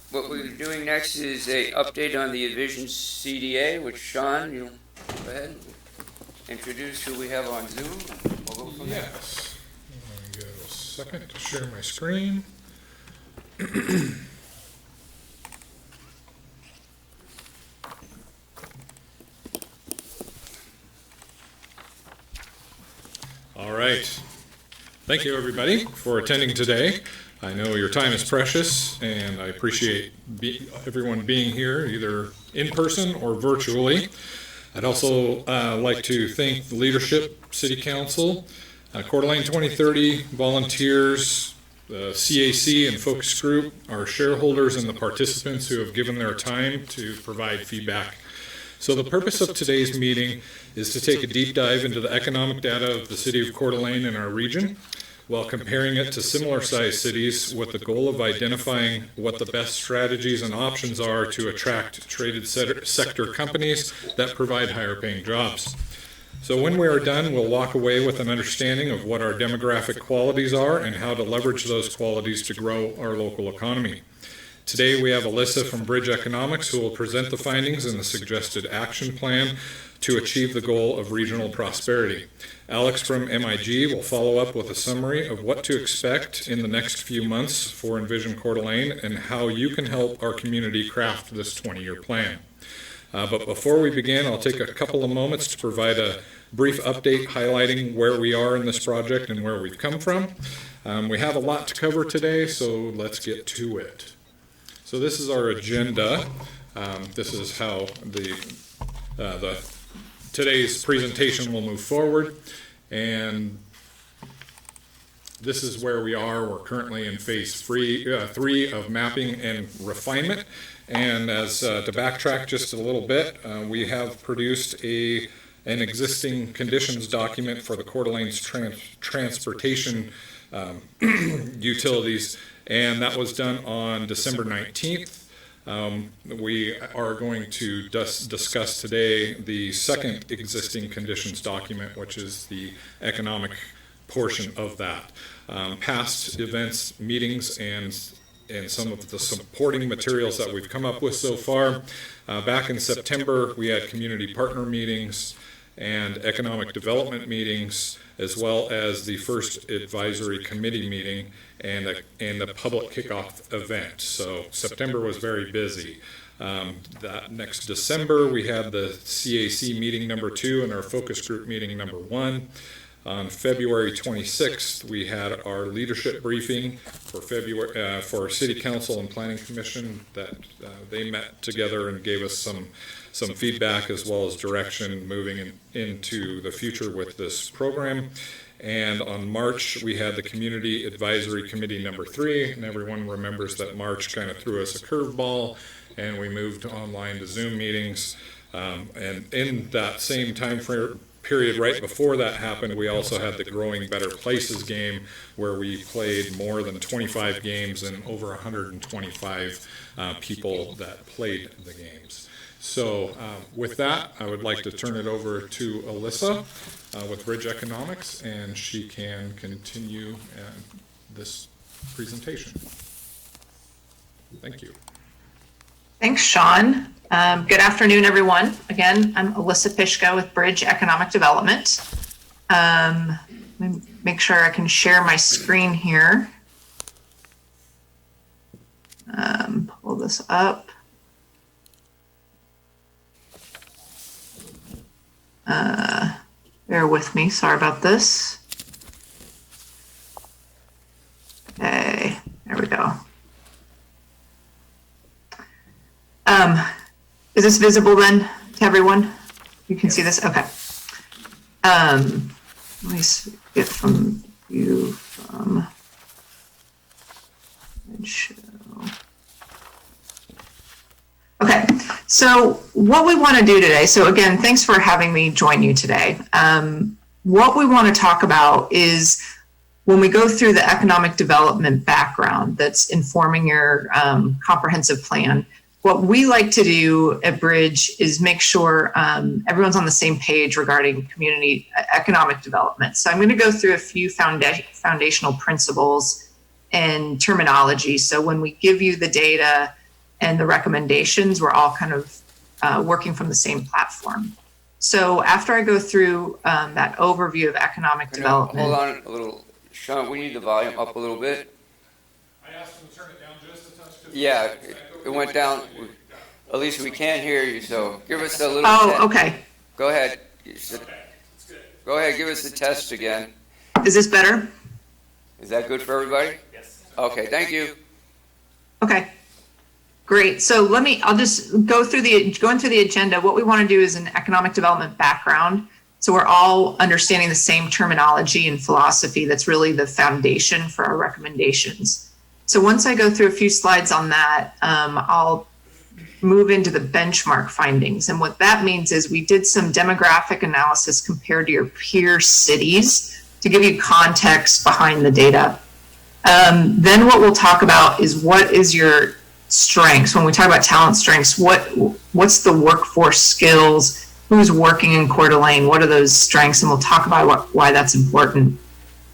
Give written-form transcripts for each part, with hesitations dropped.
What we're doing next is a update on the Envision CDA, which Sean, you'll go ahead and introduce who we have on Zoom. We'll go from there. Yes. Let me get a second to share my screen. All right. Thank you, everybody, for attending today. I know your time is precious, and I appreciate everyone being here, either in person or virtually. I'd also like to thank the leadership, City Council, Coeur d'Alene 2030, volunteers, the CAC and focus group, our shareholders, and the participants who have given their time to provide feedback. So the purpose of today's meeting is to take a deep dive into the economic data of the city of Coeur d'Alene and our region, while comparing it to similar sized cities with the goal of identifying what the best strategies and options are to attract traded sector companies that provide higher paying jobs. So when we are done, we'll walk away with an understanding of what our demographic qualities are and how to leverage those qualities to grow our local economy. Today we have Alyssa from Bridge Economics who will present the findings and the suggested action plan to achieve the goal of regional prosperity. Alex from MIG will follow up with a summary of what to expect in the next few months for Envision Coeur d'Alene and how you can help our community craft this 20-year plan. But before we begin, I'll take a couple of moments to provide a brief update highlighting where we are in this project and where we've come from. We have a lot to cover today, so let's get to it. So this is our agenda. This is how today's presentation will move forward, and this is where we are. We're currently in phase 3 of mapping and refinement, and as to backtrack just a little bit, we have produced an existing conditions document for the Coeur d'Alene's transportation utilities, and that was done on December 19th. We are going to discuss today the second existing conditions document, which is the economic portion of that. Past events, meetings, and some of the supporting materials that we've come up with so far. Back in September, we had community partner meetings and economic development meetings, as well as the first advisory committee meeting and the public kickoff event. So September was very busy. That next December, we had the CAC meeting number 2 and our focus group meeting number 1. On February 26th, we had our leadership briefing for City Council and Planning Commission that they met together and gave us some feedback as well as direction moving into the future with this program. And on March, we had the Community Advisory Committee number 3, and everyone remembers that March kind of threw us a curveball, and we moved online to Zoom meetings. And in that same time period right before that happened, we also had the Growing Better Places game, where we played more than 25 games and over 125 people that played the games. So with that, I would like to turn it over to Alyssa with Bridge Economics, and she can continue this presentation. Thank you. Thanks, Sean. Good afternoon, everyone. Again, I'm Alyssa Pishka with Bridge Economic Development. Let me make sure I can share my screen here. Pull this up. Bear with me, sorry about this. Okay, there we go. Is this visible then to everyone? You can see this? Okay. Let me get from you from show. Okay, so what we want to do today, so again, thanks for having me join you today. What we want to talk about is when we go through the economic development background that's informing your comprehensive plan. What we like to do at Bridge is make sure everyone's on the same page regarding community economic development. So I'm going to go through a few foundational principles and terminology. So when we give you the data, and the recommendations were all kind of working from the same platform. So after I go through that overview of economic development. Hold on a little. Sean, we need the volume up a little bit. I asked him to turn it down just a touch. Yeah, it went down. At least we can't hear you, so give us a little. Oh, okay. Go ahead. Go ahead, give us the test again. Is this better? Is that good for everybody? Yes. Okay, thank you. Okay. Great. So I'll just going through the agenda. What we want to do is an economic development background. So we're all understanding the same terminology and philosophy. That's really the foundation for our recommendations. So once I go through a few slides on that, I'll move into the benchmark findings. And what that means is we did some demographic analysis compared to your peer cities to give you context behind the data. Then what we'll talk about is what is your strengths. When we talk about talent strengths, what's the workforce skills? Who's working in Coeur d'Alene? What are those strengths? And we'll talk about why that's important.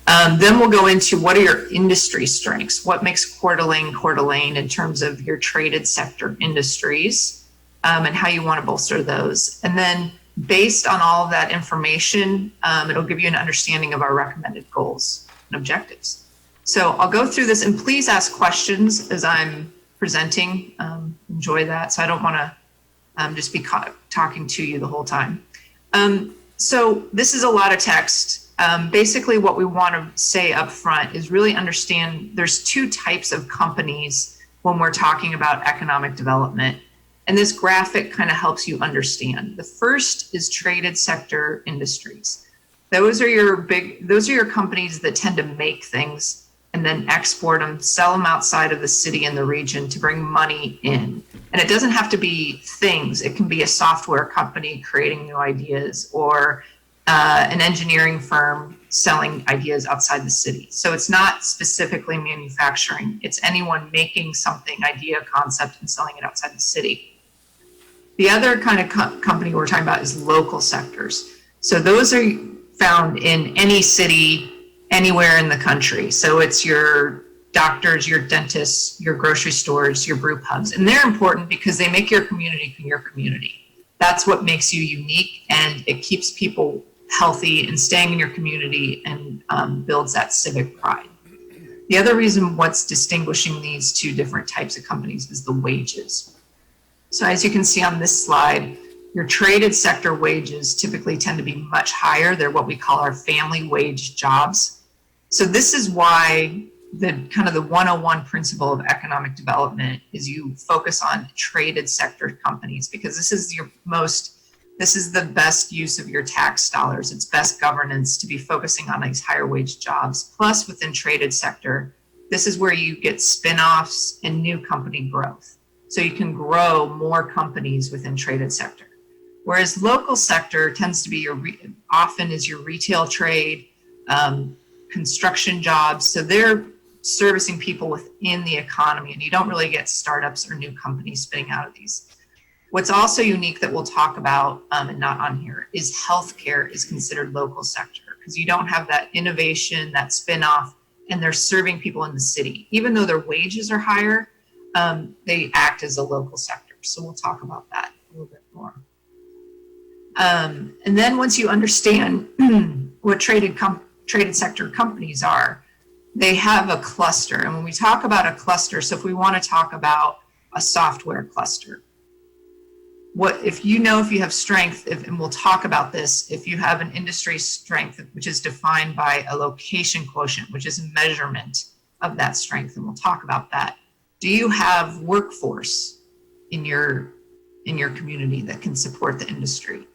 Then we'll go into what are your industry strengths? What makes Coeur d'Alene in terms of your traded sector industries, and how you want to bolster those. And then based on all of that information, it'll give you an understanding of our recommended goals and objectives. So I'll go through this, and please ask questions as I'm presenting. Enjoy that. So I don't want to just be talking to you the whole time. So this is a lot of text. Basically what we want to say up front is really understand there's two types of companies when we're talking about economic development. And this graphic kind of helps you understand. The first is traded sector industries. Those are your companies that tend to make things and then export them, sell them outside of the city and the region to bring money in. And it doesn't have to be things. It can be a software company creating new ideas, or an engineering firm selling ideas outside the city. So it's not specifically manufacturing. It's anyone making something, idea, concept, and selling it outside the city. The other kind of company we're talking about is local sectors. So those are found in any city, anywhere in the country. So it's your doctors, your dentists, your grocery stores, your brew pubs. And they're important because they make your community your community. That's what makes you unique, and it keeps people healthy and staying in your community, and builds that civic pride. The other reason what's distinguishing these two different types of companies is the wages. So as you can see on this slide, your traded sector wages typically tend to be much higher. They're what we call our family wage jobs. So this is why the kind of the 101 principle of economic development is you focus on traded sector companies, because this is the best use of your tax dollars. It's best governance to be focusing on these higher wage jobs. Plus within traded sector, this is where you get spin-offs and new company growth. So you can grow more companies within traded sector. Whereas local sector tends to be often is your retail trade, construction jobs. So they're servicing people within the economy, and you don't really get startups or new companies spinning out of these. What's also unique that we'll talk about, and not on here, is healthcare is considered local sector, because you don't have that innovation, that spin-off, and they're serving people in the city. Even though their wages are higher, they act as a local sector. So we'll talk about that a little bit more. And then once you understand what traded sector companies are, they have a cluster. And when we talk about a cluster, so if we want to talk about a software cluster, if you have strength, and we'll talk about this, if you have an industry strength, which is defined by a location quotient, which is a measurement of that strength, and we'll talk about that. Do you have workforce in your community that can support the industry?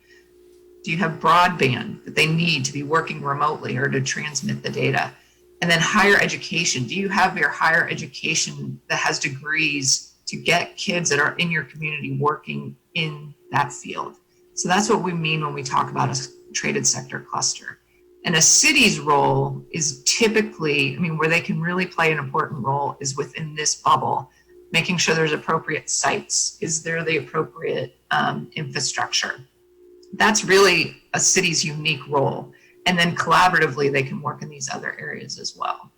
Do you have broadband that they need to be working remotely or to transmit the data? And then higher education. Do you have your higher education that has degrees to get kids that are in your community working in that field? So that's what we mean when we talk about a traded sector cluster. And a city's role is typically, where they can really play an important role is within this bubble, making sure there's appropriate sites. Is there the appropriate infrastructure? That's really a city's unique role. And then collaboratively, they can work in these other areas as well.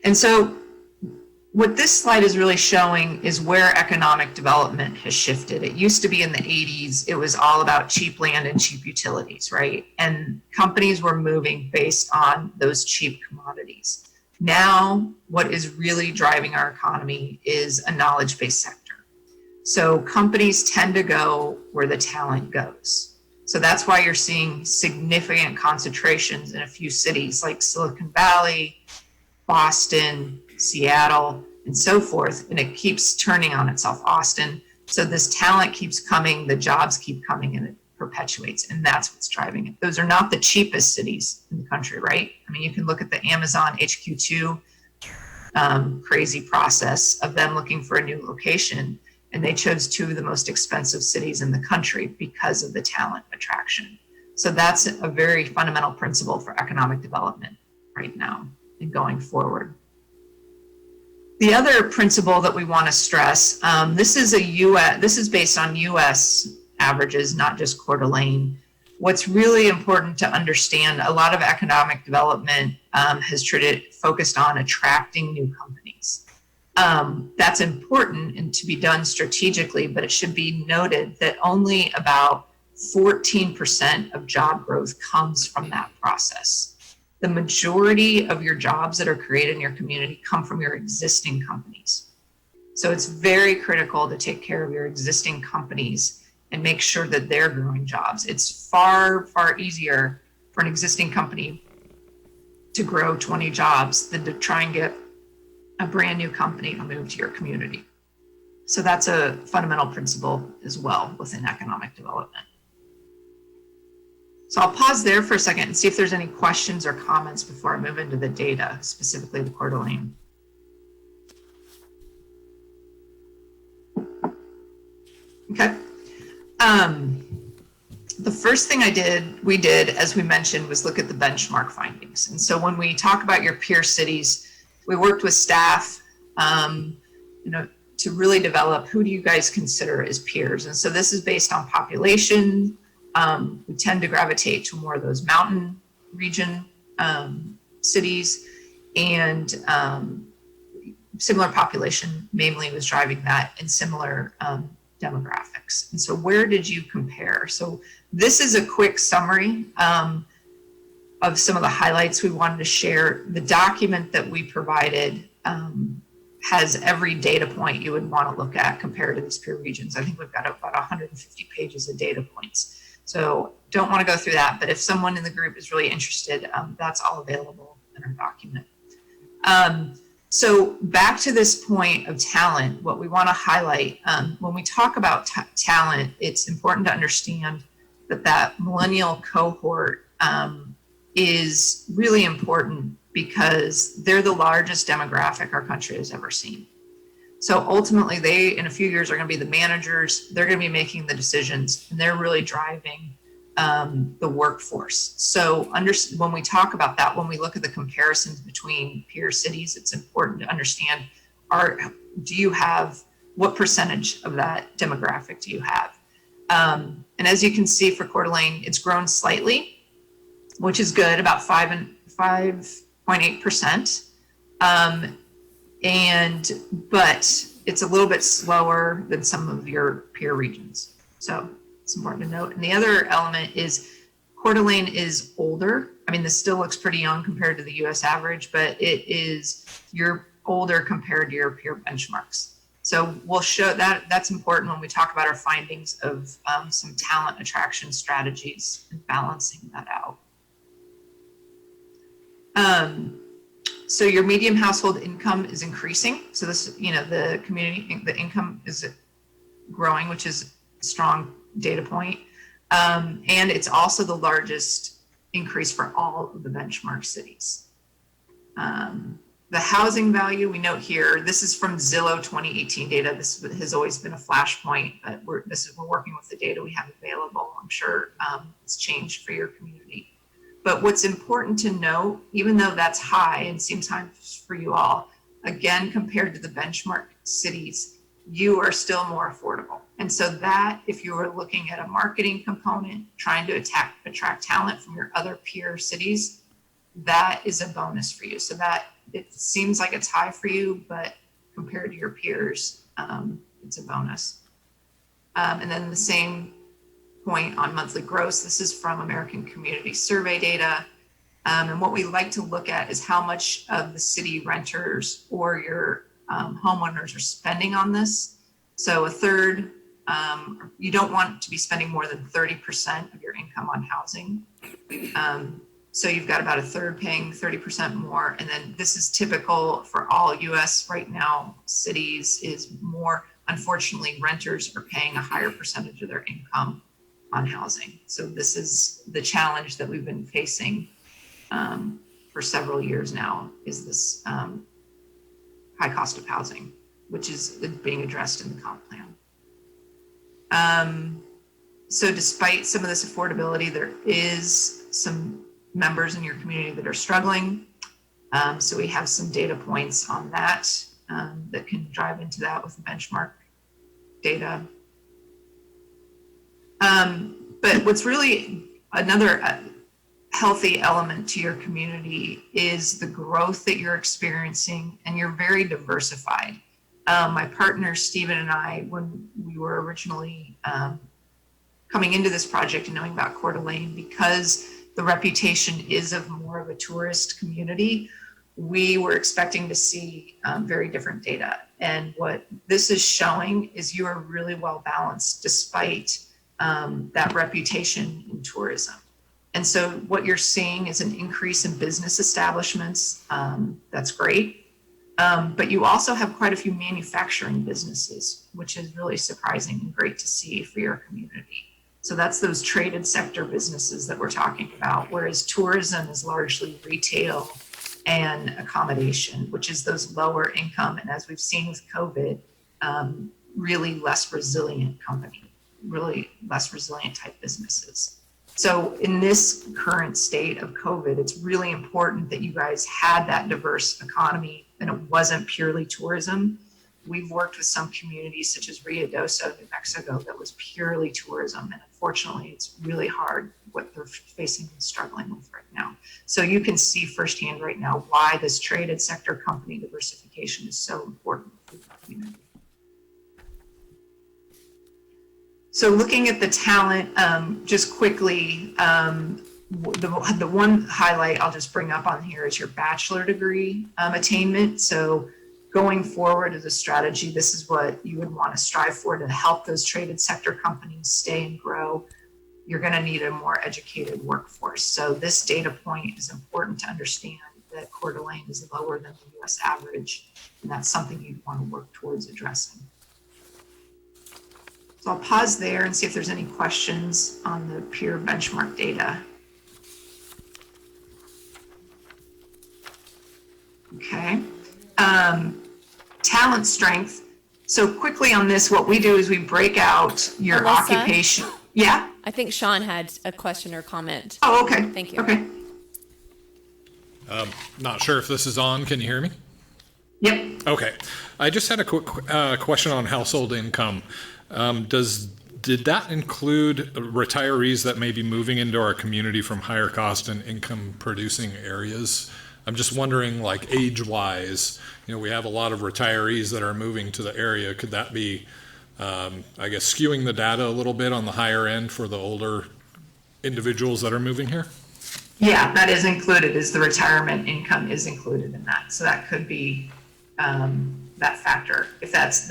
And so what this slide is really showing is where economic development has shifted. It used to be in the 80s, it was all about cheap land and cheap utilities, right? And companies were moving based on those cheap commodities. Now, what is really driving our economy is a knowledge-based sector. So companies tend to go where the talent goes. So that's why you're seeing significant concentrations in a few cities like Silicon Valley, Boston, Seattle, and so forth. And it keeps turning on itself, Austin. So this talent keeps coming, the jobs keep coming, and it perpetuates. And that's what's driving it. Those are not the cheapest cities in the country, right? I mean, you can look at the Amazon HQ2 crazy process of them looking for a new location. And they chose two of the most expensive cities in the country because of the talent attraction. So that's a very fundamental principle for economic development right now and going forward. The other principle that we want to stress, this is based on US averages, not just Coeur d'Alene. What's really important to understand, a lot of economic development has focused on attracting new companies. That's important and to be done strategically, but it should be noted that only about 14% of job growth comes from that process. The majority of your jobs that are created in your community come from your existing companies. So it's very critical to take care of your existing companies and make sure that they're growing jobs. It's far, far easier for an existing company to grow 20 jobs than to try and get a brand new company to move to your community. So that's a fundamental principle as well within economic development. So I'll pause there for a second and see if there's any questions or comments before I move into the data, specifically the Coeur d'Alene. Okay. The first thing we did, as we mentioned, was look at the benchmark findings. And so when we talk about your peer cities, we worked with staff, to really develop who do you guys consider as peers. And so this is based on population. We tend to gravitate to more of those mountain region cities, and similar population mainly was driving that, and similar demographics. And so where did you compare? So this is a quick summary of some of the highlights we wanted to share. The document that we provided has every data point you would want to look at compared to these peer regions. I think we've got about 150 pages of data points. So don't want to go through that, but if someone in the group is really interested, that's all available in our document. So back to this point of talent, what we want to highlight, when we talk about talent, it's important to understand that millennial cohort is really important because they're the largest demographic our country has ever seen. So ultimately, they, in a few years, are going to be the managers. They're going to be making the decisions, and they're really driving the workforce. So when we talk about that, when we look at the comparisons between peer cities, it's important to understand, what percentage of that demographic do you have? And as you can see for Coeur d'Alene, it's grown slightly, which is good, about 5.8%. But it's a little bit slower than some of your peer regions. So it's important to note. And the other element is Coeur d'Alene is older. I mean, this still looks pretty young compared to the US average, but you're older compared to your peer benchmarks. So we'll show that's important when we talk about our findings of some talent attraction strategies and balancing that out. So your median household income is increasing. So this, the income is growing, which is a strong data point. And it's also the largest increase for all of the benchmark cities. The housing value we note here, this is from Zillow 2018 data. This has always been a flashpoint, but we're working with the data we have available. I'm sure it's changed for your community. But what's important to note, even though that's high and seems high for you all, again, compared to the benchmark cities, you are still more affordable. And so that, if you were looking at a marketing component, trying to attract talent from your other peer cities, that is a bonus for you. So that it seems like it's high for you, but compared to your peers, it's a bonus. And then the same point on monthly gross. This is from American Community Survey data. And what we like to look at is how much of the city renters or your homeowners are spending on this. So a third, you don't want to be spending more than 30% of your income on housing. So you've got about a third paying 30% more. And then this is typical for all US right now, cities is more, unfortunately, renters are paying a higher percentage of their income on housing. So this is the challenge that we've been facing for several years now, is this high cost of housing, which is being addressed in the comp plan. So despite some of this affordability, there is some members in your community that are struggling. So we have some data points on that that can drive into that with benchmark data. But what's really another healthy element to your community is the growth that you're experiencing, and you're very diversified. My partner, Stephen, and I, when we were originally coming into this project and knowing about Coeur d'Alene, because the reputation is of more of a tourist community, we were expecting to see very different data. And what this is showing is you are really well balanced despite that reputation in tourism. And so what you're seeing is an increase in business establishments. That's great. But you also have quite a few manufacturing businesses, which is really surprising and great to see for your community. So that's those traded sector businesses that we're talking about, whereas tourism is largely retail and accommodation, which is those lower income. And as we've seen with COVID, really less resilient really less resilient type businesses. So in this current state of COVID, it's really important that you guys had that diverse economy and it wasn't purely tourism. We've worked with some communities such as Ruidoso, New Mexico, that was purely tourism. And unfortunately, it's really hard what they're facing and struggling with right now. So you can see firsthand right now why this traded sector company diversification is so important for the community. So looking at the talent, just quickly, the one highlight I'll just bring up on here is your bachelor degree attainment. So going forward as a strategy, this is what you would want to strive for to help those traded sector companies stay and grow. You're going to need a more educated workforce. So this data point is important to understand that Coeur d'Alene is lower than the US average, and that's something you'd want to work towards addressing. So I'll pause there and see if there's any questions on the peer benchmark data. Okay. Talent strength. So quickly on this, what we do is we break out your Alyssa? Occupation. Yeah. I think Sean had a question or comment. Oh, okay. Thank you. Okay. Not sure if this is on. Can you hear me? Yep. Okay. I just had a quick question on household income. Did that include retirees that may be moving into our community from higher cost and income producing areas? I'm just wondering, like, age-wise, we have a lot of retirees that are moving to the area. Could that be, I guess, skewing the data a little bit on the higher end for the older individuals that are moving here? Yeah, that is included, is the retirement income is included in that. So that could be that factor. If that's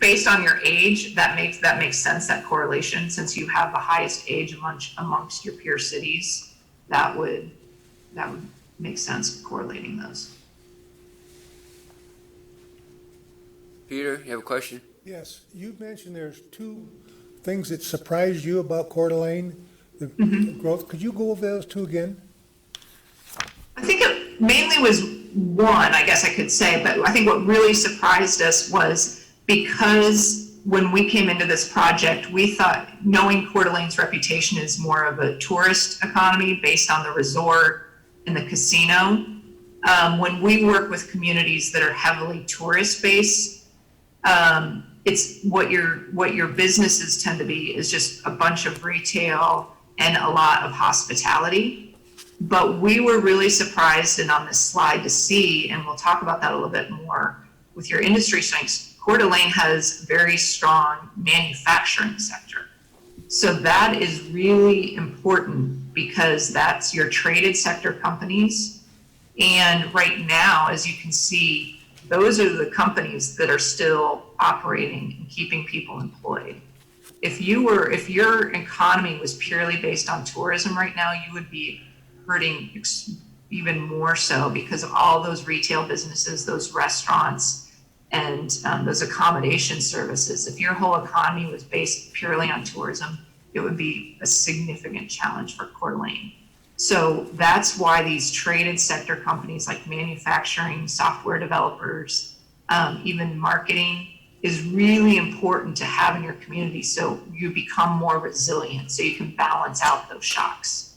based on your age, that makes sense, that correlation, since you have the highest age amongst your peer cities, that would make sense correlating those. Peter, you have a question? Yes, you mentioned there's two things that surprised you about Coeur d'Alene, the growth. Could you go over those two again? I think it mainly was one, I guess I could say, but I think what really surprised us was because when we came into this project, we thought, knowing Coeur d'Alene's reputation is more of a tourist economy based on the resort and the casino. When we work with communities that are heavily tourist based, it's what your businesses tend to be is just a bunch of retail and a lot of hospitality. But we were really surprised, and on this slide to see, and we'll talk about that a little bit more, with your industry strengths, Coeur d'Alene has very strong manufacturing sector. So that is really important because that's your traded sector companies. And right now, as you can see, those are the companies that are still operating and keeping people employed. If your economy was purely based on tourism right now, you would be hurting even more so because of all those retail businesses, those restaurants, and those accommodation services. If your whole economy was based purely on tourism, it would be a significant challenge for Coeur d'Alene. So that's why these traded sector companies like manufacturing, software developers, even marketing is really important to have in your community so you become more resilient, so you can balance out those shocks.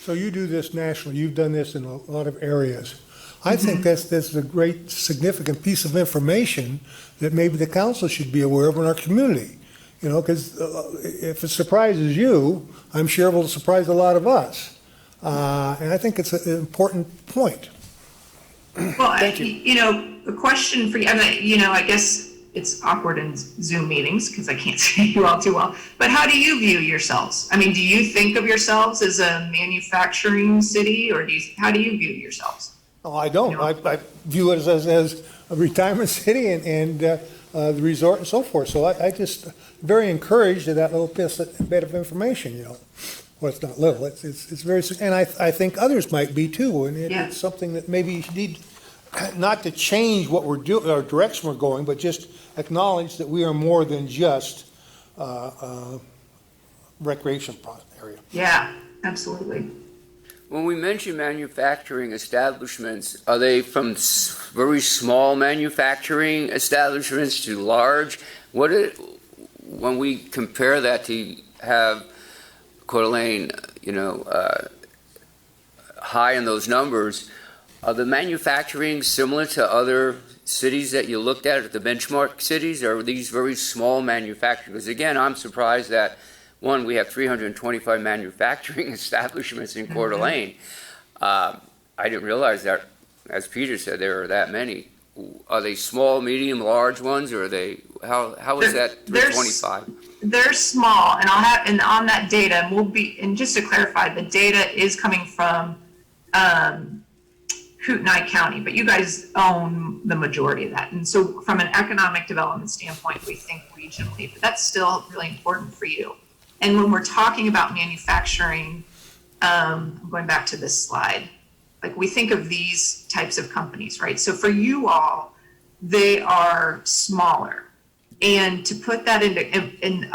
So you do this nationally, you've done this in a lot of areas. I think that's a great significant piece of information that maybe the council should be aware of in our community. You know, because if it surprises you, I'm sure it will surprise a lot of us. And I think it's an important point. Well, Thank you. You know, the question for you, I mean, you know, I guess it's awkward in Zoom meetings because I can't see you all too well, but how do you view yourselves? I mean, do you think of yourselves as a manufacturing city, or how do you view yourselves? Oh, I don't. You know? I view it as a retirement city and the resort and so forth. So I just very encouraged at that little bit of information, you know. Well, it's not little, it's very, and I think others might be too. And it's something that maybe you need not to change what we're doing, our direction we're going, but just acknowledge that we are more than just recreation area. Yeah, absolutely. When we mention manufacturing establishments, are they from very small manufacturing establishments to large? When we compare that to have Coeur d'Alene, you know, high in those numbers, are the manufacturing similar to other cities that you looked at the benchmark cities, or are these very small manufacturing? Because again, I'm surprised that, one, we have 325 manufacturing establishments in Coeur d'Alene. I didn't realize that, as Peter said, there are that many. Are they small, medium, large ones, or are they, how is that 325? They're small, and on that data, and just to clarify, the data is coming from Kootenai County, but you guys own the majority of that. And so from an economic development standpoint, we think regionally, but that's still really important for you. And when we're talking about manufacturing, I'm going back to this slide, like we think of these types of companies, right? So for you all, they are smaller. And to put that in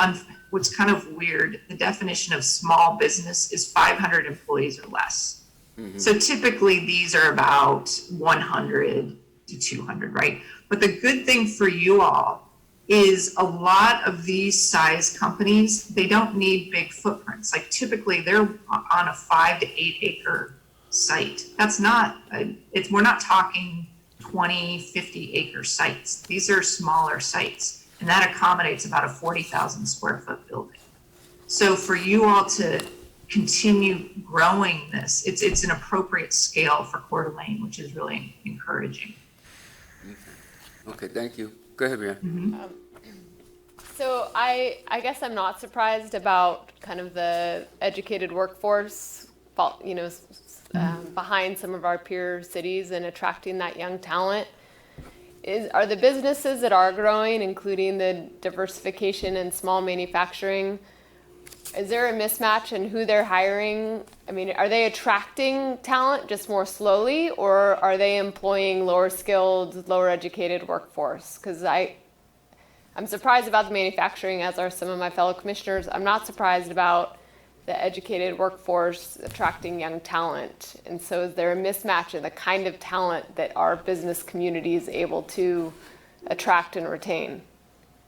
what's kind of weird, the definition of small business is 500 employees or less. Mm-hmm. So typically these are about 100 to 200, right? But the good thing for you all is a lot of these size companies, they don't need big footprints. Like typically they're on a 5 to 8 acre site. That's not, we're not talking 20, 50 acre sites. These are smaller sites, and that accommodates about a 40,000 square foot building. So for you all to continue growing this, it's an appropriate scale for Coeur d'Alene, which is really encouraging. Okay, thank you. Go ahead, Brianne. Mm-hmm. So I guess I'm not surprised about kind of the educated workforce, you know, behind some of our peer cities and attracting that young talent. Are the businesses that are growing, including the diversification and small manufacturing, is there a mismatch in who they're hiring? I mean, are they attracting talent just more slowly, or are they employing lower skilled, lower educated workforce? Because I'm surprised about the manufacturing, as are some of my fellow commissioners. I'm not surprised about the educated workforce attracting young talent. And so is there a mismatch in the kind of talent that our business community is able to attract and retain?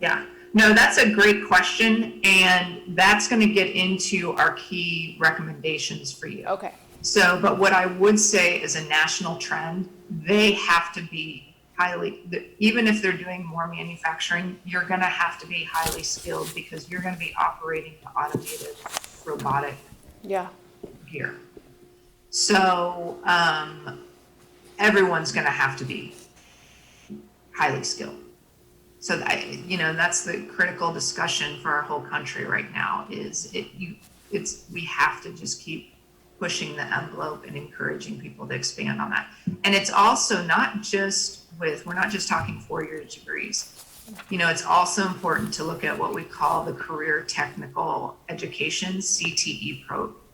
Yeah, no, that's a great question. And that's going to get into our key recommendations for you. Okay. So, but what I would say is a national trend, they have to be even if they're doing more manufacturing, you're going to have to be highly skilled because you're going to be operating the automated robotic gear. So everyone's going to have to be highly skilled. So that's the critical discussion for our whole country right now we have to just keep pushing the envelope and encouraging people to expand on that. And it's also not just we're not just talking 4-year degrees. It's also important to look at what we call the career technical education, CTE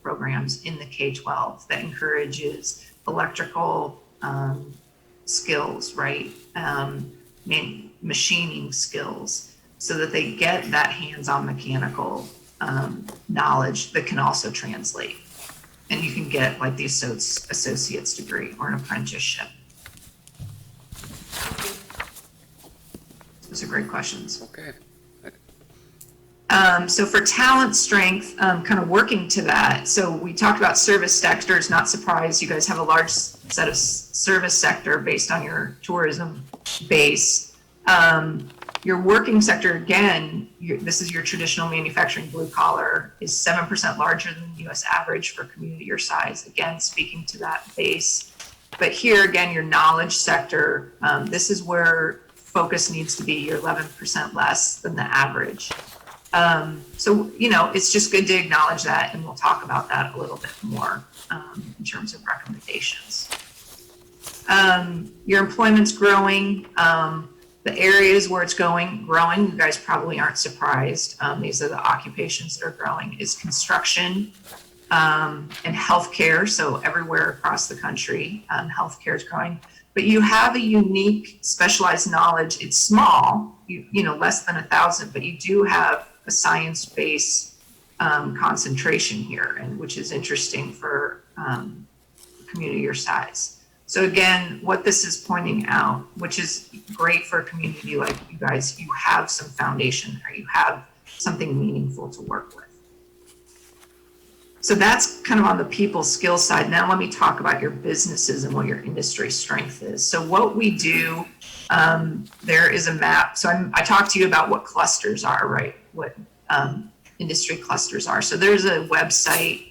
programs in the K-12 that encourages electrical skills, right? Machining skills, so that they get that hands-on mechanical knowledge that can also translate. And you can get like the associate's degree or an apprenticeship. Those are great questions. Okay. So for talent strength, kind of working to that. So we talked about service sectors, not surprised. You guys have a large set of service sector based on your tourism base. Your working sector, again, this is your traditional manufacturing blue collar, is 7% larger than the US average for a community your size. Again, speaking to that base. But here, again, your knowledge sector, this is where focus needs to be. You're 11% less than the average. So, it's just good to acknowledge that, and we'll talk about that a little bit more in terms of recommendations. Your employment's growing. The areas where it's growing, you guys probably aren't surprised. These are the occupations that are growing, is construction and healthcare. So everywhere across the country, healthcare is growing. But you have a unique specialized knowledge. It's small, less than 1,000, but you do have a science-based concentration here, and which is interesting for a community your size. So again, what this is pointing out, which is great for a community like you guys, you have some foundation there, you have something meaningful to work with. So that's kind of on the people skill side. Now let me talk about your businesses and what your industry strength is. So what we do, there is a map. So I talked to you about what clusters are, right? What industry clusters are. So there's a website,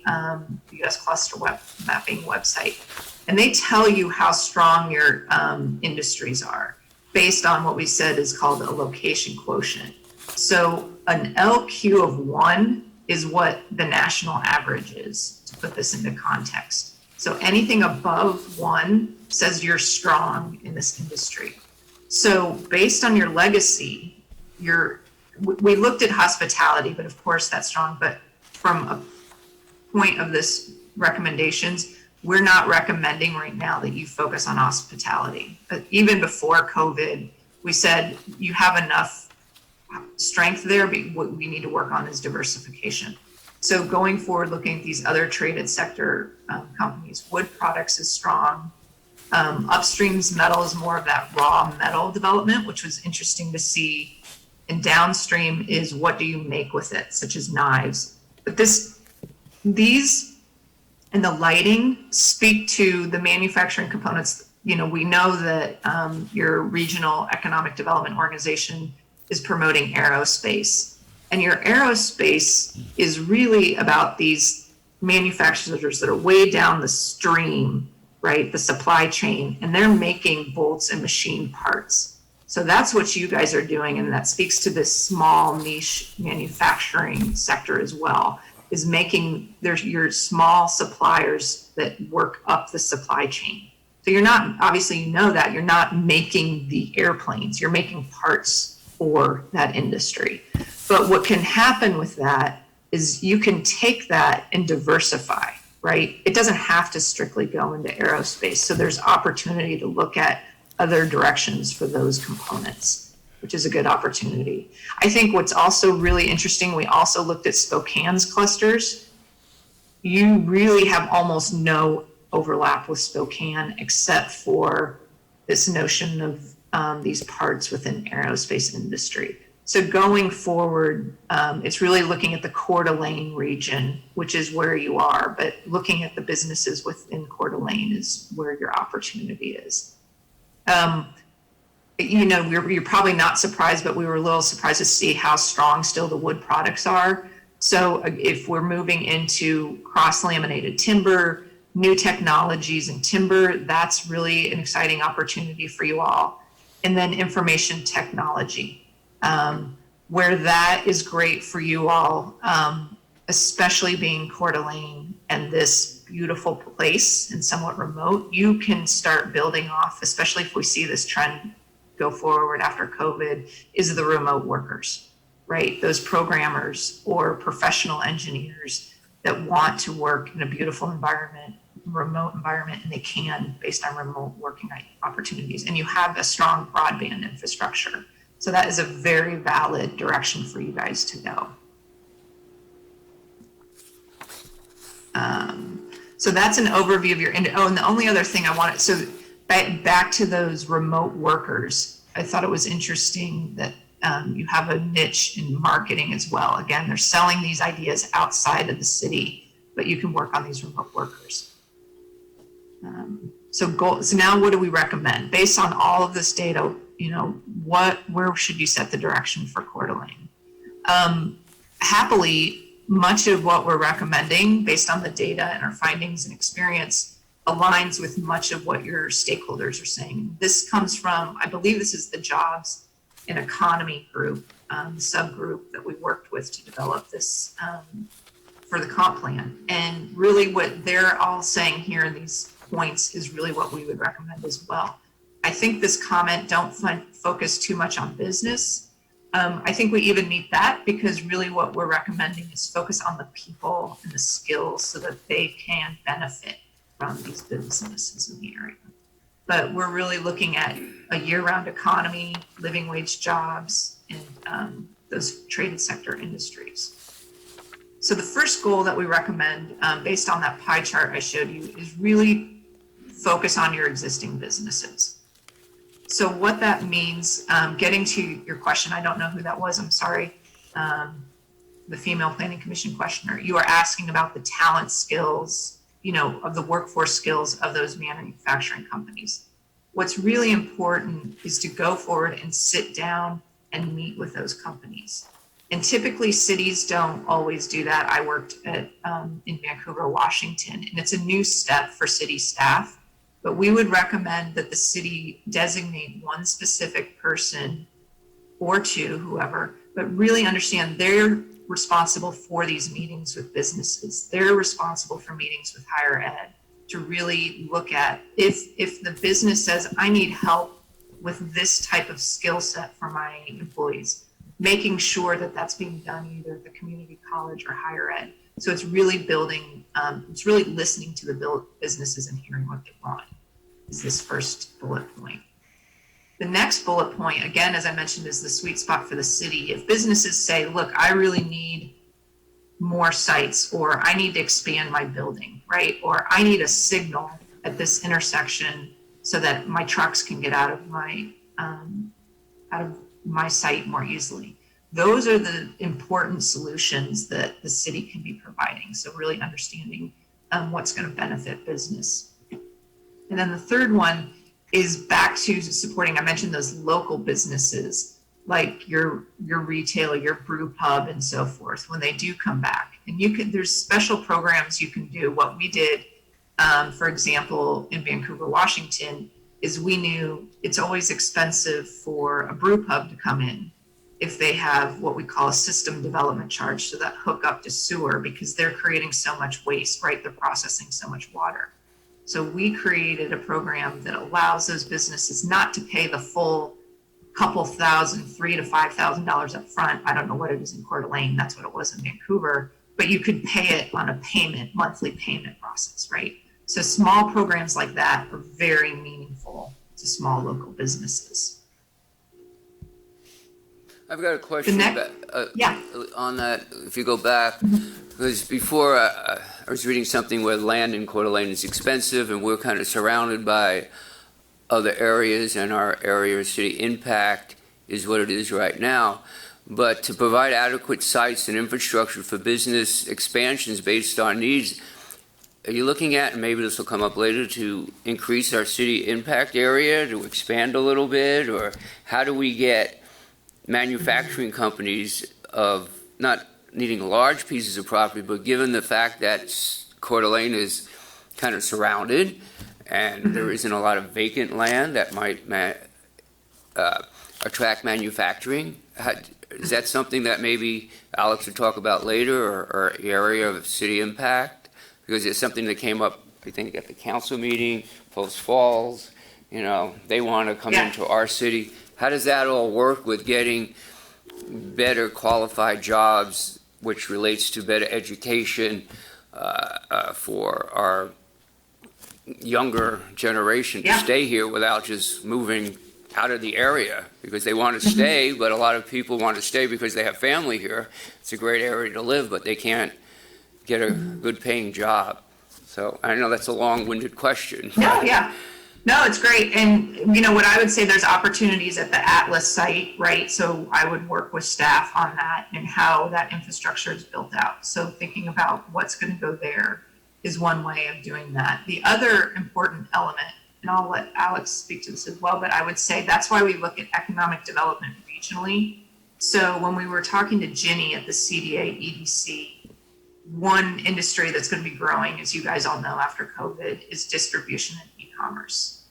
US Cluster Mapping website, and they tell you how strong your industries are based on what we said is called a location quotient. So an LQ of 1 is what the national average is, to put this into context. So anything above 1 says you're strong in this industry. So based on your legacy, we looked at hospitality, but of course that's strong. But from a point of this recommendations, we're not recommending right now that you focus on hospitality. But even before COVID, we said you have enough strength there, but what we need to work on is diversification. So going forward, looking at these other traded sector companies, wood products is strong. Upstream's metal is more of that raw metal development, which was interesting to see. And downstream is what do you make with it, such as knives. But these and the lighting speak to the manufacturing components. We know that your regional economic development organization is promoting aerospace. And your aerospace is really about these manufacturers that are way down the stream, right? The supply chain, and they're making bolts and machine parts. So that's what you guys are doing. And that speaks to this small niche manufacturing sector as well, is making your small suppliers that work up the supply chain. So you're not, obviously that you're not making the airplanes, you're making parts for that industry. But what can happen with that is you can take that and diversify, right? It doesn't have to strictly go into aerospace. So there's opportunity to look at other directions for those components, which is a good opportunity. I think what's also really interesting, we also looked at Spokane's clusters. You really have almost no overlap with Spokane except for this notion of these parts within aerospace industry. So going forward, it's really looking at the Coeur d'Alene region, which is where you are, but looking at the businesses within Coeur d'Alene is where your opportunity is. You're probably not surprised, but we were a little surprised to see how strong still the wood products are. So if we're moving into cross-laminated timber, new technologies in timber, that's really an exciting opportunity for you all. and then information technology, where that is great for you all, especially being Coeur d'Alene and this beautiful place and somewhat remote. You can start building off, especially if we see this trend go forward after COVID, is the remote workers, right? Those programmers or professional engineers that want to work in a beautiful environment, remote environment, and they can based on remote working opportunities. And you have a strong broadband infrastructure. So that is a very valid direction for you guys to go. So that's an overview of your, and the only other thing I wanted, so back to those remote workers, I thought it was interesting that you have a niche in marketing as well. Again, they're selling these ideas outside of the city, but you can work on these remote workers. So now what do we recommend? Based on all of this data, where should you set the direction for Coeur d'Alene? Happily, much of what we're recommending based on the data and our findings and experience aligns with much of what your stakeholders are saying. This comes from, I believe this is the Jobs and Economy group, subgroup that we worked with to develop this for the comp plan. And really what they're all saying here in these points is really what we would recommend as well. I think this comment, don't focus too much on business. I think we even need that, because really what we're recommending is focus on the people and the skills so that they can benefit from these businesses in the area. But we're really looking at a year-round economy, living wage jobs, and those traded sector industries. So the first goal that we recommend, based on that pie chart I showed you, is really focus on your existing businesses. So what that means, getting to your question, I don't know who that was, I'm sorry, the Female Planning Commission questioner, you are asking about the talent skills, of the workforce skills of those manufacturing companies. What's really important is to go forward and sit down and meet with those companies. And typically cities don't always do that. I worked in Vancouver, Washington, and it's a new step for city staff. But we would recommend that the city designate one specific person or two, whoever, but really understand they're responsible for these meetings with businesses. They're responsible for meetings with higher ed to really look at if the business says, I need help with this type of skill set for my employees, making sure that that's being done either at the community college or higher ed. So it's really building, it's really listening to the businesses and hearing what they want, is this first bullet point. The next bullet point, again, as I mentioned, is the sweet spot for the city. If businesses say, look, I really need more sites, or I need to expand my building, right? Or I need a signal at this intersection so that my trucks can get out of my site more easily. Those are the important solutions that the city can be providing. So really understanding what's going to benefit business. And then the third one is back to supporting, I mentioned those local businesses like your retail, your brew pub and so forth when they do come back. And there's special programs you can do. What we did, for example, in Vancouver, Washington, is we knew it's always expensive for a brew pub to come in if they have what we call a system development charge, so that hook up to sewer, because they're creating so much waste, right? They're processing so much water. So we created a program that allows those businesses not to pay the full couple thousand, $3,000 to $5,000 up front. I don't know what it is in Coeur d'Alene, that's what it was in Vancouver, but you could pay it on a monthly payment process, right? So small programs like that are very meaningful to small local businesses. I've got a question on that. If you go back, because before I was reading something where land in Coeur d'Alene is expensive and we're kind of surrounded by other areas, and our area of city impact is what it is right now. But to provide adequate sites and infrastructure for business expansions based on needs, are you looking at, and maybe this will come up later, to increase our city impact area, to expand a little bit, or how do we get manufacturing companies of not needing large pieces of property, but given the fact that Coeur d'Alene is kind of surrounded and there isn't a lot of vacant land that might attract manufacturing? Is that something that maybe Alex would talk about later, or area of city impact? Because it's something that came up, I think, at the council meeting, Post Falls, they want to come Yeah. into our city. How does that all work with getting better qualified jobs, which relates to better education for our younger generation to Yeah. stay here without just moving out of the area? Because they want to stay, but a lot of people want to stay because they have family here. It's a great area to live, but they can't get a good paying job. So I know that's a long-winded question. No, yeah. No, it's great. And, what I would say, there's opportunities at the Atlas site, right? So I would work with staff on that and how that infrastructure is built out. So thinking about what's going to go there is one way of doing that. The other important element, and I'll let Alex speak to this as well, but I would say that's why we look at economic development regionally. So when we were talking to Ginny at the CDA EDC, one industry that's going to be growing, as you guys all know, after COVID, is distribution and e-commerce.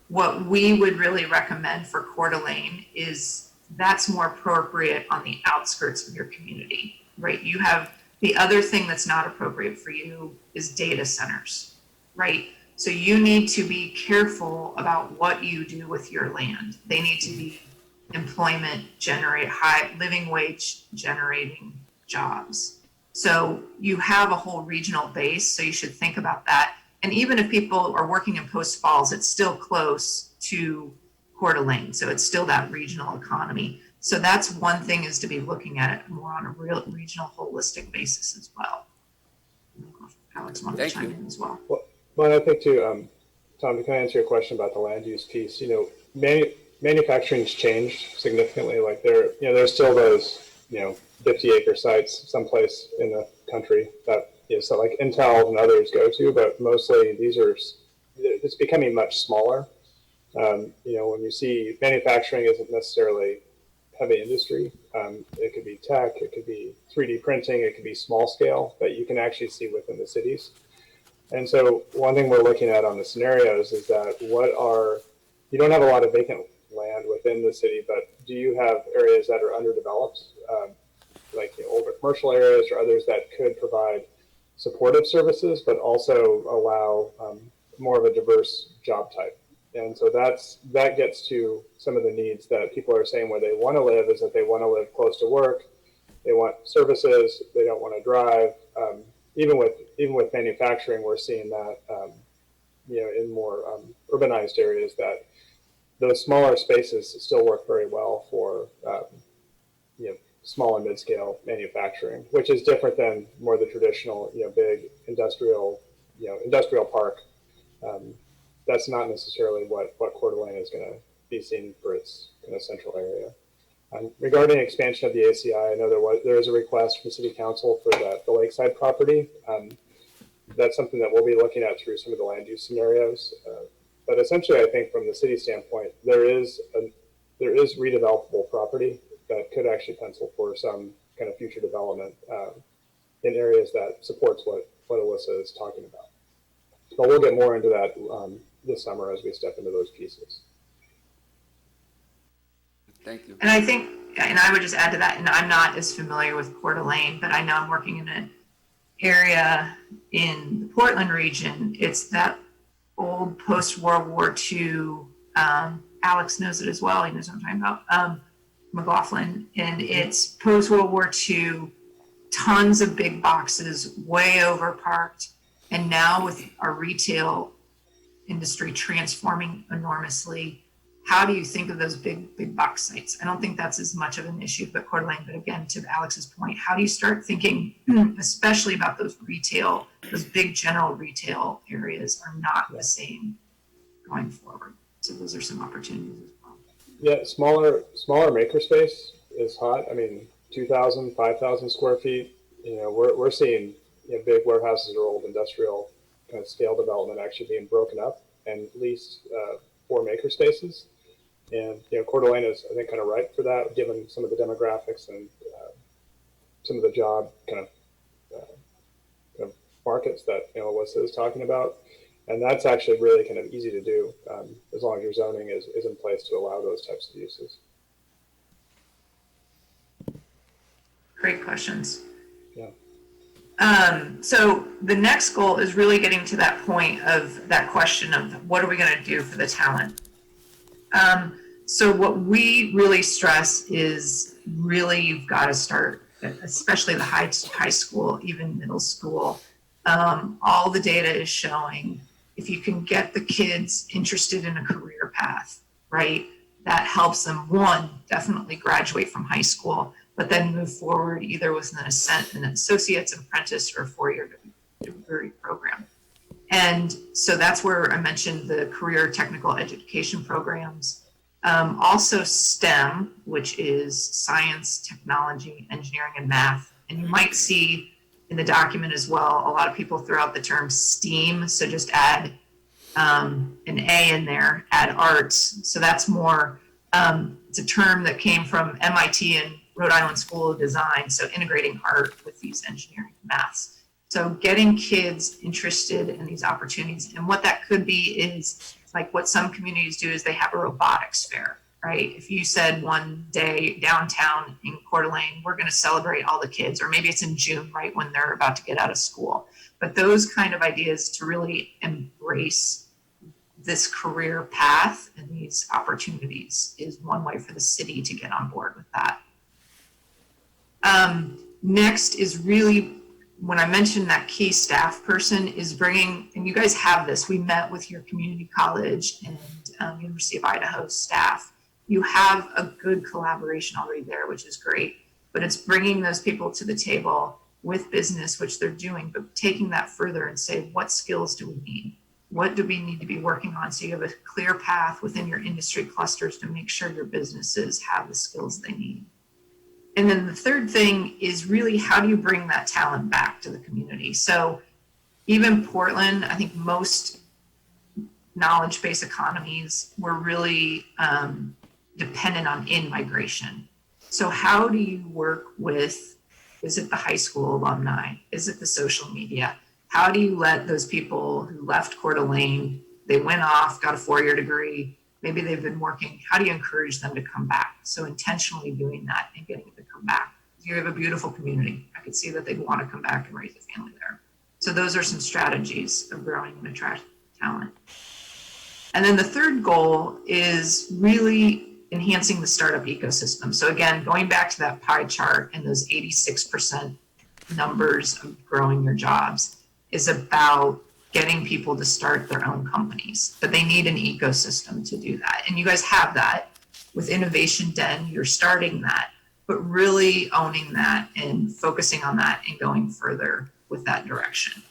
What we would really recommend for Coeur d'Alene is that's more appropriate on the outskirts of your community, right? You have the other thing that's not appropriate for you is data centers, right? So you need to be careful about what you do with your land. They need to be employment generate, high living wage generating jobs. So you have a whole regional base, so you should think about that. And even if people are working in Post Falls, it's still close to Coeur d'Alene, so it's still that regional economy. So that's one thing, is to be looking at it more on a real regional holistic basis as well. Alex wanted to Thank chime you. in as well. Well, I think too, Tom, to kind of answer your question about the land use piece, manufacturing's changed significantly. Like there's still those, 50-acre sites someplace in the country that, so like Intel and others go to, but mostly it's becoming much smaller. When you see manufacturing isn't necessarily heavy industry, it could be tech, it could be 3D printing, it could be small scale that you can actually see within the cities. And so one thing we're looking at on the scenarios is that you don't have a lot of vacant land within the city, but do you have areas that are underdeveloped, like older commercial areas or others that could provide supportive services, but also allow more of a diverse job type? And so that gets to some of the needs that people are saying where they want to live, is that they want to live close to work, they want services, they don't want to drive. Even with manufacturing, we're seeing that in more urbanized areas, that those smaller spaces still work very well for small and mid-scale manufacturing, which is different than more the traditional big industrial park. That's not necessarily what Coeur d'Alene is going to be seen for its kind of central area. Regarding expansion of the ACI, I know there is a request from City Council for the lakeside property. That's something that we'll be looking at through some of the land use scenarios. But essentially, I think from the city standpoint, there is redevelopable property that could actually pencil for some kind of future development in areas that supports what Alyssa is talking about. But we'll get more into that this summer as we step into those pieces. Thank you. And I think, and I would just add to that, and I'm not as familiar with Coeur d'Alene, but I know I'm working in an area in the Portland region. It's that old post-World War II, Alex knows it as well, he knows what I'm talking about, McLaughlin, and it's post-World War II, tons of big boxes, way overparked, and now with our retail industry transforming enormously, how do you think of those big box sites? I don't think that's as much of an issue, but Coeur d'Alene, but again, to Alex's point, how do you start thinking, especially about those big general retail areas are not the same going forward. So those are some opportunities as well. Yeah, smaller makerspace is hot. I mean, 2,000, 5,000 square feet. We're seeing big warehouses or old industrial kind of scale development actually being broken up and leased for makerspaces. And Coeur d'Alene is, I think, kind of ripe for that, given some of the demographics and some of the job kind of markets that Alyssa is talking about. And that's actually really kind of easy to do as long as your zoning is in place to allow those types of uses. Great questions. Yeah. So the next goal is really getting to that point of that question of what are we going to do for the talent? So what we really stress is really you've got to start, especially the high school, even middle school. All the data is showing if you can get the kids interested in a career path, right? That helps them, one, definitely graduate from high school, but then move forward either with an associate's, apprentice, or 4-year degree program. And so that's where I mentioned the career technical education programs. Also STEM, which is science, technology, engineering, and math. And you might see in the document as well, a lot of people throw out the term STEAM. So just add an A in there, add arts. So that's more, it's a term that came from MIT and Rhode Island School of Design. So integrating art with these engineering and maths. So getting kids interested in these opportunities. And what that could be is like what some communities do is they have a robotics fair, right? If you said one day downtown in Coeur d'Alene, we're going to celebrate all the kids, or maybe it's in June, right, when they're about to get out of school. But those kind of ideas to really embrace this career path and these opportunities is one way for the city to get on board with that. Next is really, when I mentioned that key staff person is bringing, and you guys have this, we met with your community college and University of Idaho staff. You have a good collaboration already there, which is great, but it's bringing those people to the table with business, which they're doing, but taking that further and say, what skills do we need? What do we need to be working on? So you have a clear path within your industry clusters to make sure your businesses have the skills they need. And then the third thing is really how do you bring that talent back to the community? So even Portland, I think most knowledge-based economies were really dependent on in-migration. So how do you work with, is it the high school alumni? Is it the social media? How do you let those people who left Coeur d'Alene, they went off, got a 4-year degree, maybe they've been working, how do you encourage them to come back? So intentionally doing that and getting them to come back. You have a beautiful community. I could see that they'd want to come back and raise a family there. So those are some strategies of growing and attracting talent. And then the third goal is really enhancing the startup ecosystem. So again, going back to that pie chart and those 86% numbers of growing your jobs is about getting people to start their own companies, but they need an ecosystem to do that. And you guys have that with Innovation Den, you're starting that, but really owning that and focusing on that and going further with that direction.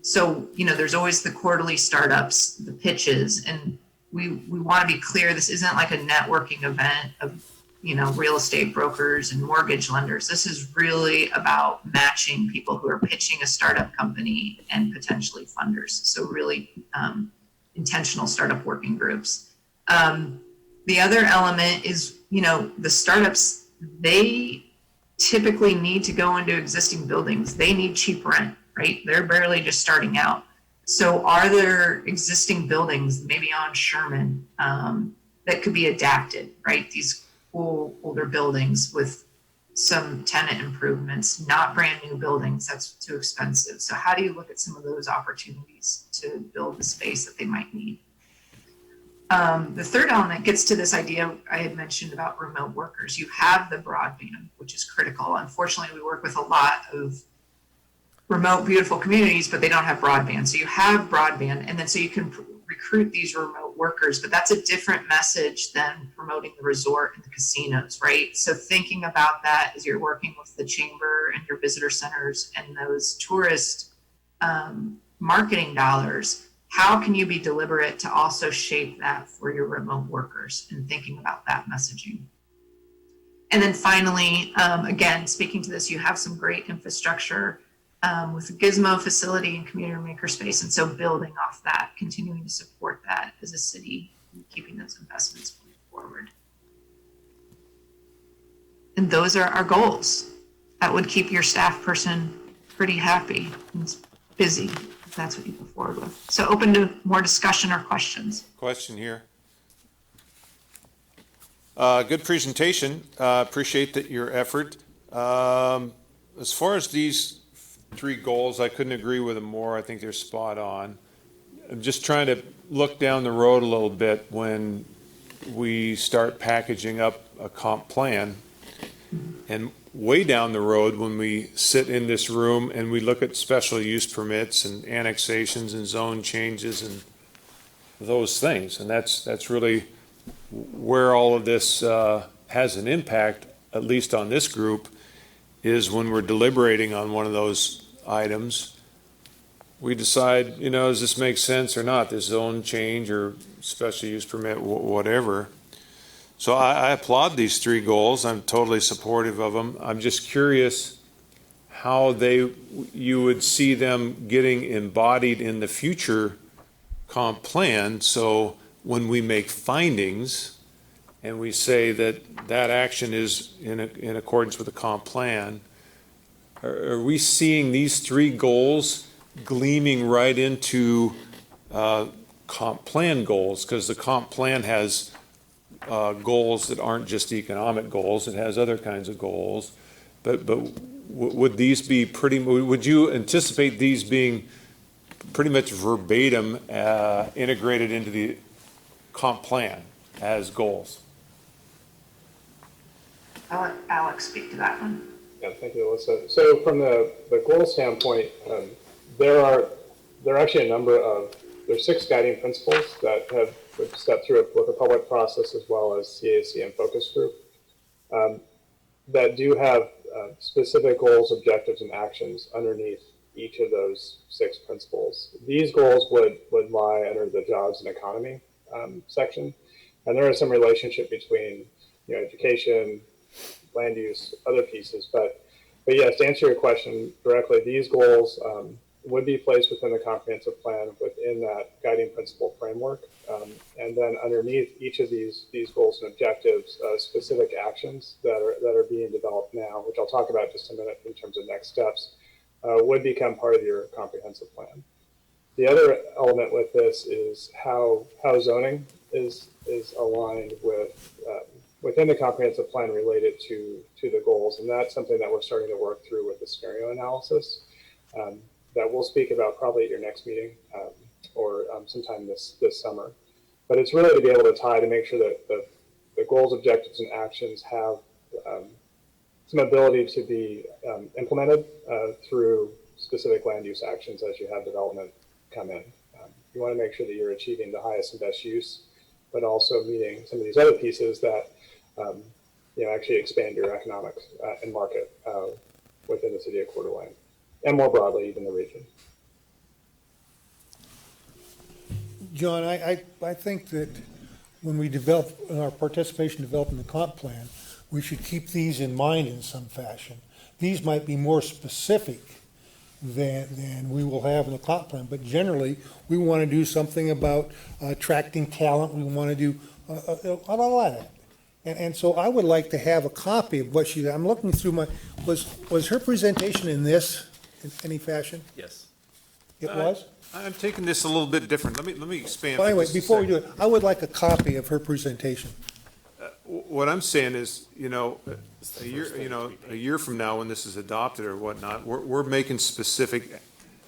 So, you know, there's always the quarterly startups, the pitches, and we want to be clear, this isn't like a networking event of, you know, real estate brokers and mortgage lenders. This is really about matching people who are pitching a startup company and potentially funders. So really intentional startup working groups. The other element is, you know, the startups, they typically need to go into existing buildings. They need cheap rent, right? They're barely just starting out. So are there existing buildings, maybe on Sherman, that could be adapted, right? These cool older buildings with some tenant improvements, not brand new buildings, that's too expensive. So how do you look at some of those opportunities to build the space that they might need? The third element gets to this idea I had mentioned about remote workers. You have the broadband, which is critical. Unfortunately, we work with a lot of remote, beautiful communities, but they don't have broadband. So you have broadband, and then so you can recruit these remote workers, but that's a different message than promoting the resort and the casinos, right? So thinking about that as you're working with the chamber and your visitor centers and those tourist marketing dollars, how can you be deliberate to also shape that for your remote workers and thinking about that messaging? And then finally, again, speaking to this, you have some great infrastructure with the Gizmo facility and community makerspace. And so building off that, continuing to support that as a city, and keeping those investments moving forward. And those are our goals. That would keep your staff person pretty happy and busy. if that's what you go forward with. So open to more discussion or questions. Question here. Good presentation. Appreciate your effort. As far as these 3 goals, I couldn't agree with them more. I think they're spot on. I'm just trying to look down the road a little bit when we start packaging up a comp plan, and way down the road when we sit in this room and we look at special use permits and annexations and zone changes and those things. And that's really where all of this has an impact, at least on this group, is when we're deliberating on one of those items, we decide, does this make sense or not, this zone change or special use permit, whatever. So I applaud these 3 goals. I'm totally supportive of them. I'm just curious how you would see them getting embodied in the future comp plan. So when we make findings and we say that action is in accordance with the comp plan, are we seeing these 3 goals gleaming right into comp plan goals? Because the comp plan has goals that aren't just economic goals. It has other kinds of goals. But would these be would you anticipate these being pretty much verbatim integrated into the comp plan as goals? I'll let Alex speak to that one. Yeah, thank you, Alyssa. So from the goal standpoint, there are actually a number of, there's 6 guiding principles that have stepped through both a public process as well as CAC and focus group that do have specific goals, objectives, and actions underneath each of those 6 principles. These goals would lie under the jobs and economy section, and there is some relationship between education, land use, other pieces. But yes, to answer your question directly, these goals would be placed within the comprehensive plan within that guiding principle framework. And then underneath each of these goals and objectives, specific actions that are being developed now, which I'll talk about in just a minute in terms of next steps, would become part of your comprehensive plan. The other element with this is how zoning is aligned with within the comprehensive plan related to the goals, and that's something that we're starting to work through with the scenario analysis that we'll speak about probably at your next meeting or sometime this summer. But it's really to be able to tie to make sure that the goals, objectives, and actions have some ability to be implemented through specific land use actions as you have development come in. You want to make sure that you're achieving the highest and best use, but also meeting some of these other pieces that actually expand your economics and market within the city of Coeur d'Alene, and more broadly, even the region. John, I think that when we develop, in our participation developing the comp plan, we should keep these in mind in some fashion. These might be more specific than we will have in the comp plan, but generally, we want to do something about attracting talent. We want to do a lot of that. And so I would like to have a copy of what I'm looking through was her presentation in this, in any fashion? Yes. It was? I'm taking this a little bit different. Let me expand. Well, anyway, for just a before we do second. it, I would like a copy of her presentation. What I'm saying is, a year from now when this is adopted or whatnot, we're making specific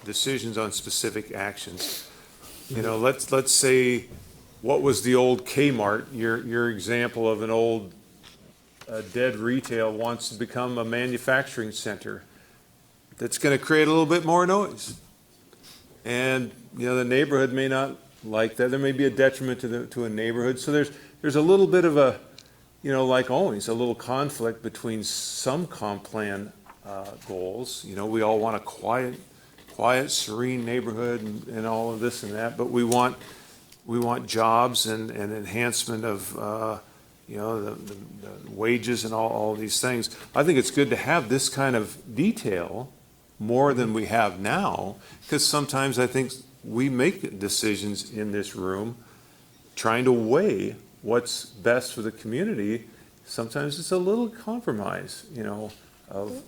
decisions on specific actions. Let's say, what was the old Kmart? Your example of an old dead retail wants to become a manufacturing center. That's going to create a little bit more noise, and the neighborhood may not like that. There may be a detriment to a neighborhood. So there's a little bit of a like always, a little conflict between some comp plan goals. We all want a quiet, serene neighborhood and all of this and that, but we want jobs and enhancement of the wages and all these things. I think it's good to have this kind of detail more than we have now, because sometimes I think we make decisions in this room trying to weigh what's best for the community. Sometimes it's a little compromise, of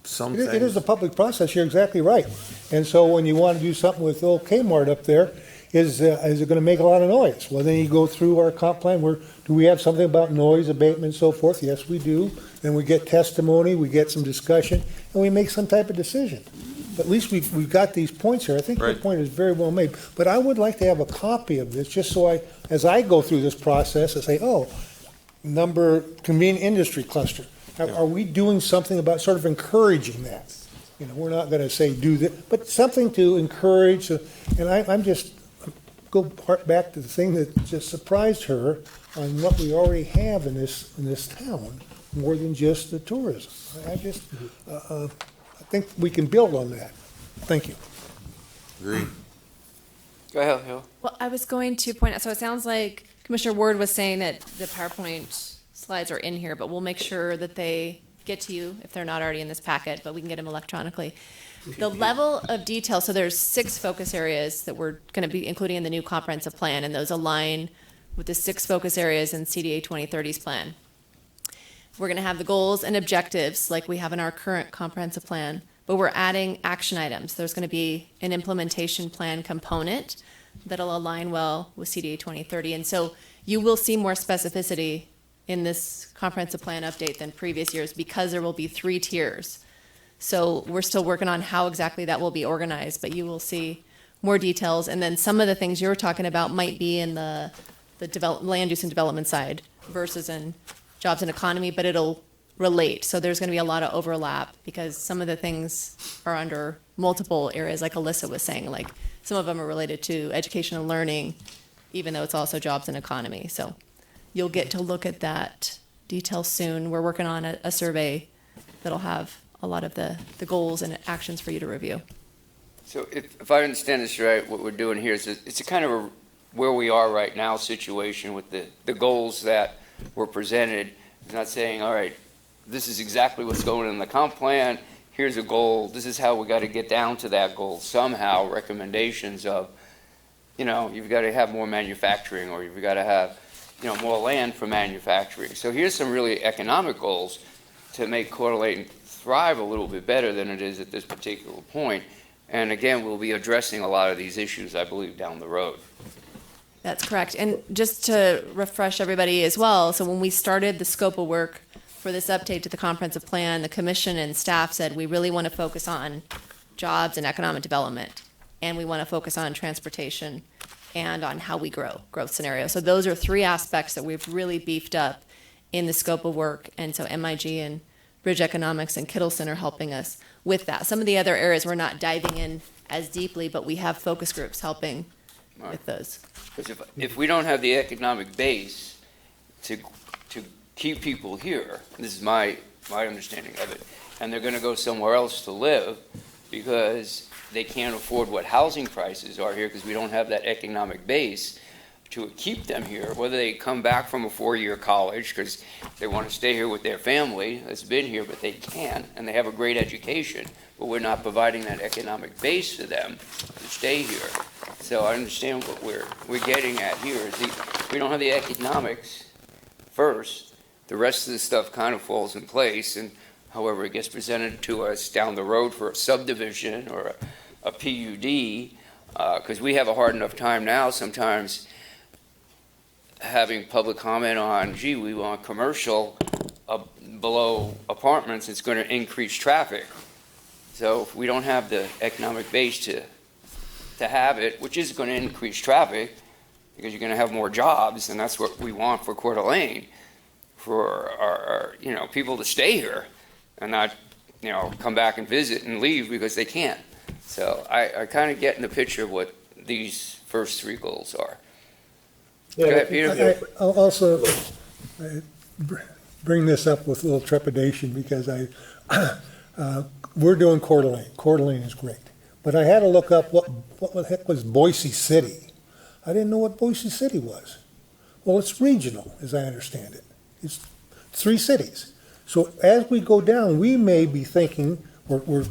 some It is things. a public process, you're exactly right. And so when you want to do something with old Kmart up there, is it going to make a lot of noise? Well, then you go through our comp plan, do we have something about noise abatement and so forth? Yes, we do. Then we get testimony, we get some discussion, and we make some type of decision. But at least we've got these points here. I think your Right. point is very well made. But I would like to have a copy of this, just so as I go through this process, I say, convenient industry cluster. Are we doing something about sort of encouraging that? You know, we're not going to say do that, but something to encourage. And I'm just go back to the thing that just surprised her on what we already have in this town, more than just the tourism. I think we can build on that. Thank you. Agreed. Go ahead, Hill. Well, I was going to point out, so it sounds like Commissioner Ward was saying that the PowerPoint slides are in here, but we'll make sure that they get to you if they're not already in this packet, but we can get them electronically. The level of detail, so there's 6 focus areas that we're going to be including in the new comprehensive plan, and those align with the 6 focus areas in CDA 2030's plan. We're going to have the goals and objectives like we have in our current comprehensive plan, but we're adding action items. There's going to be an implementation plan component that'll align well with CDA 2030. And so you will see more specificity in this comprehensive plan update than previous years because there will be 3 tiers. So we're still working on how exactly that will be organized, but you will see more details. And then some of the things you're talking about might be in the land use and development side versus in jobs and economy, but it'll relate. So there's going to be a lot of overlap because some of the things are under multiple areas, like Alyssa was saying, like some of them are related to education and learning, even though it's also jobs and economy. So you'll get to look at that detail soon. We're working on a survey that'll have a lot of the goals and actions for you to review. So if I understand this right, what we're doing here is it's a kind of a where we are right now situation with the goals that were presented. It's not saying, all right, this is exactly what's going in the comp plan. Here's a goal. This is how we got to get down to that goal. Somehow recommendations of, you've got to have more manufacturing or you've got to have, more land for manufacturing. So here's some really economic goals to make Coeur d'Alene thrive a little bit better than it is at this particular point. And again, we'll be addressing a lot of these issues, I believe, down the road. That's correct. And just to refresh everybody as well, so when we started the scope of work for this update to the comprehensive plan, the commission and staff said we really want to focus on jobs and economic development, and we want to focus on transportation and on how we growth scenario. So those are 3 aspects that we've really beefed up in the scope of work. And so MIG and Bridge Economics and Kittleson are helping us with that. Some of the other areas we're not diving in as deeply, but we have focus groups helping with those. Because if we don't have the economic base to keep people here, this is my understanding of it, and they're going to go somewhere else to live because they can't afford what housing prices are here because we don't have that economic base to keep them here, whether they come back from a 4-year college because they want to stay here with their family that's been here, but they can't, and they have a great education, but we're not providing that economic base for them to stay here. So I understand what we're getting at here is we don't have the economics first. The rest of the stuff kind of falls in place, and however it gets presented to us down the road for a subdivision or a PUD, because we have a hard enough time now sometimes having public comment on, gee, we want commercial below apartments, it's going to increase traffic. So if we don't have the economic base to have it, which is going to increase traffic, because you're going to have more jobs, and that's what we want for Coeur d'Alene, for our people to stay here and not, come back and visit and leave because they can't. So I kind of get in the picture of what these first 3 goals are. Yeah, Go ahead, Peter. I'll also bring this up with a little trepidation because we're doing Coeur d'Alene. Coeur d'Alene is great. But I had to look up what the heck was Boise City. I didn't know what Boise City was. Well, it's regional, as I understand it. It's 3 cities. So as we go down, we may be thinking we're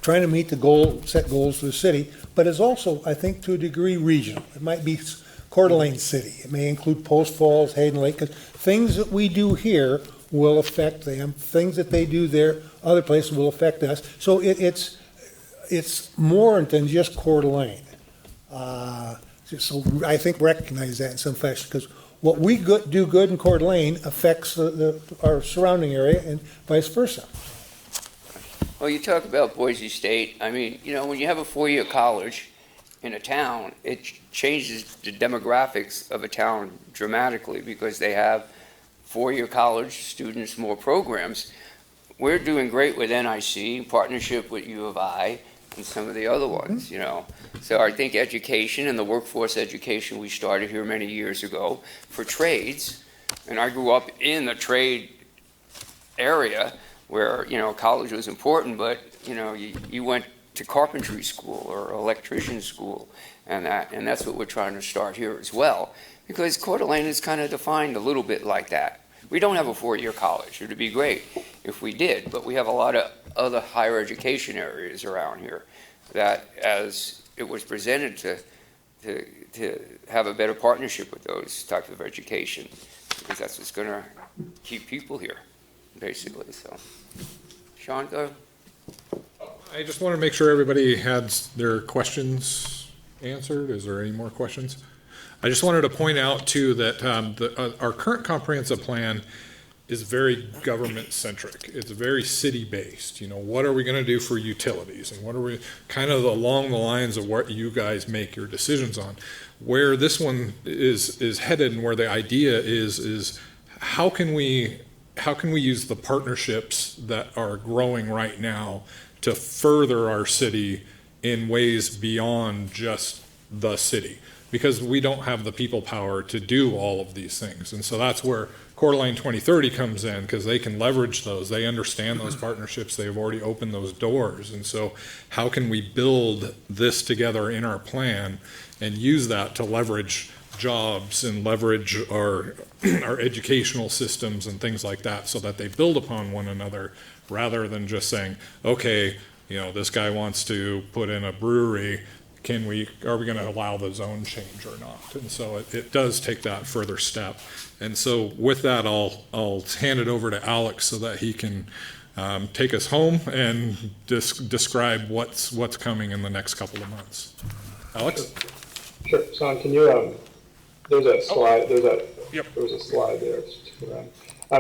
trying to set goals for the city, but it's also, I think, to a degree regional. It might be Coeur d'Alene City. It may include Post Falls, Hayden Lake, 'cause things that we do here will affect them. Things that they do there, other places will affect us. So it's more than just Coeur d'Alene. So I think recognize that in some fashion, because what we do good in Coeur d'Alene affects our surrounding area and vice versa. Well, you talk about Boise State. I mean, when you have a four-year college in a town, it changes the demographics of a town dramatically because they have four-year college students, more programs. We're doing great with NIC, in partnership with U of I, and some of the other ones, So I think education and the workforce education we started here many years ago for trades, and I grew up in the trade area where, college was important, but, you went to carpentry school or electrician school, and that's what we're trying to start here as well, because Coeur d'Alene is kind of defined a little bit like that. We don't have a four-year college. It would be great if we did, but we have a lot of other higher education areas around here that, as it was presented, to have a better partnership with those types of education, because that's what's going to keep people here, basically. So, Sean, go. I just want to make sure everybody had their questions answered. Is there any more questions? I just wanted to point out too that our current comprehensive plan is very government-centric. It's very city-based. What are we going to do for utilities, and what are we kind of along the lines of what you guys make your decisions on. Where this one is headed, and where the idea is how can we use the partnerships that are growing right now to further our city in ways beyond just the city, because we don't have the people power to do all of these things. And so that's where Coeur d'Alene 2030 comes in, because they can leverage those. They understand those partnerships. They've already opened those doors. And so how can we build this together in our plan and use that to leverage jobs and leverage our educational systems and things like that, so that they build upon one another, rather than just saying, okay, this guy wants to put in a brewery. Are we going to allow the zone change or not? And so it does take that further step. And so with that, I'll hand it over to Alex so that he can take us home and describe what's coming in the next couple of months. Alex? Sure. Sean, can you, there's a slide, Yep. there was a slide there.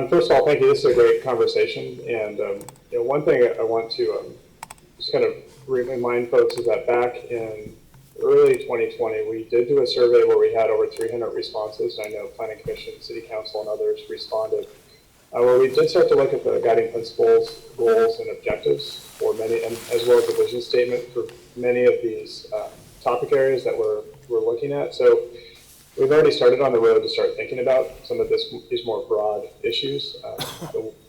First of all, thank you. This is a great conversation. And one thing I want to just kind of remind folks is that back in early 2020, we did do a survey where we had over 300 responses. I know Planning Commission, City Council, and others responded, where we did start to look at the guiding principles, goals, and objectives for many, and as well as the vision statement for many of these topic areas that we're looking at. So we've already started on the road to start thinking about some of these more broad issues.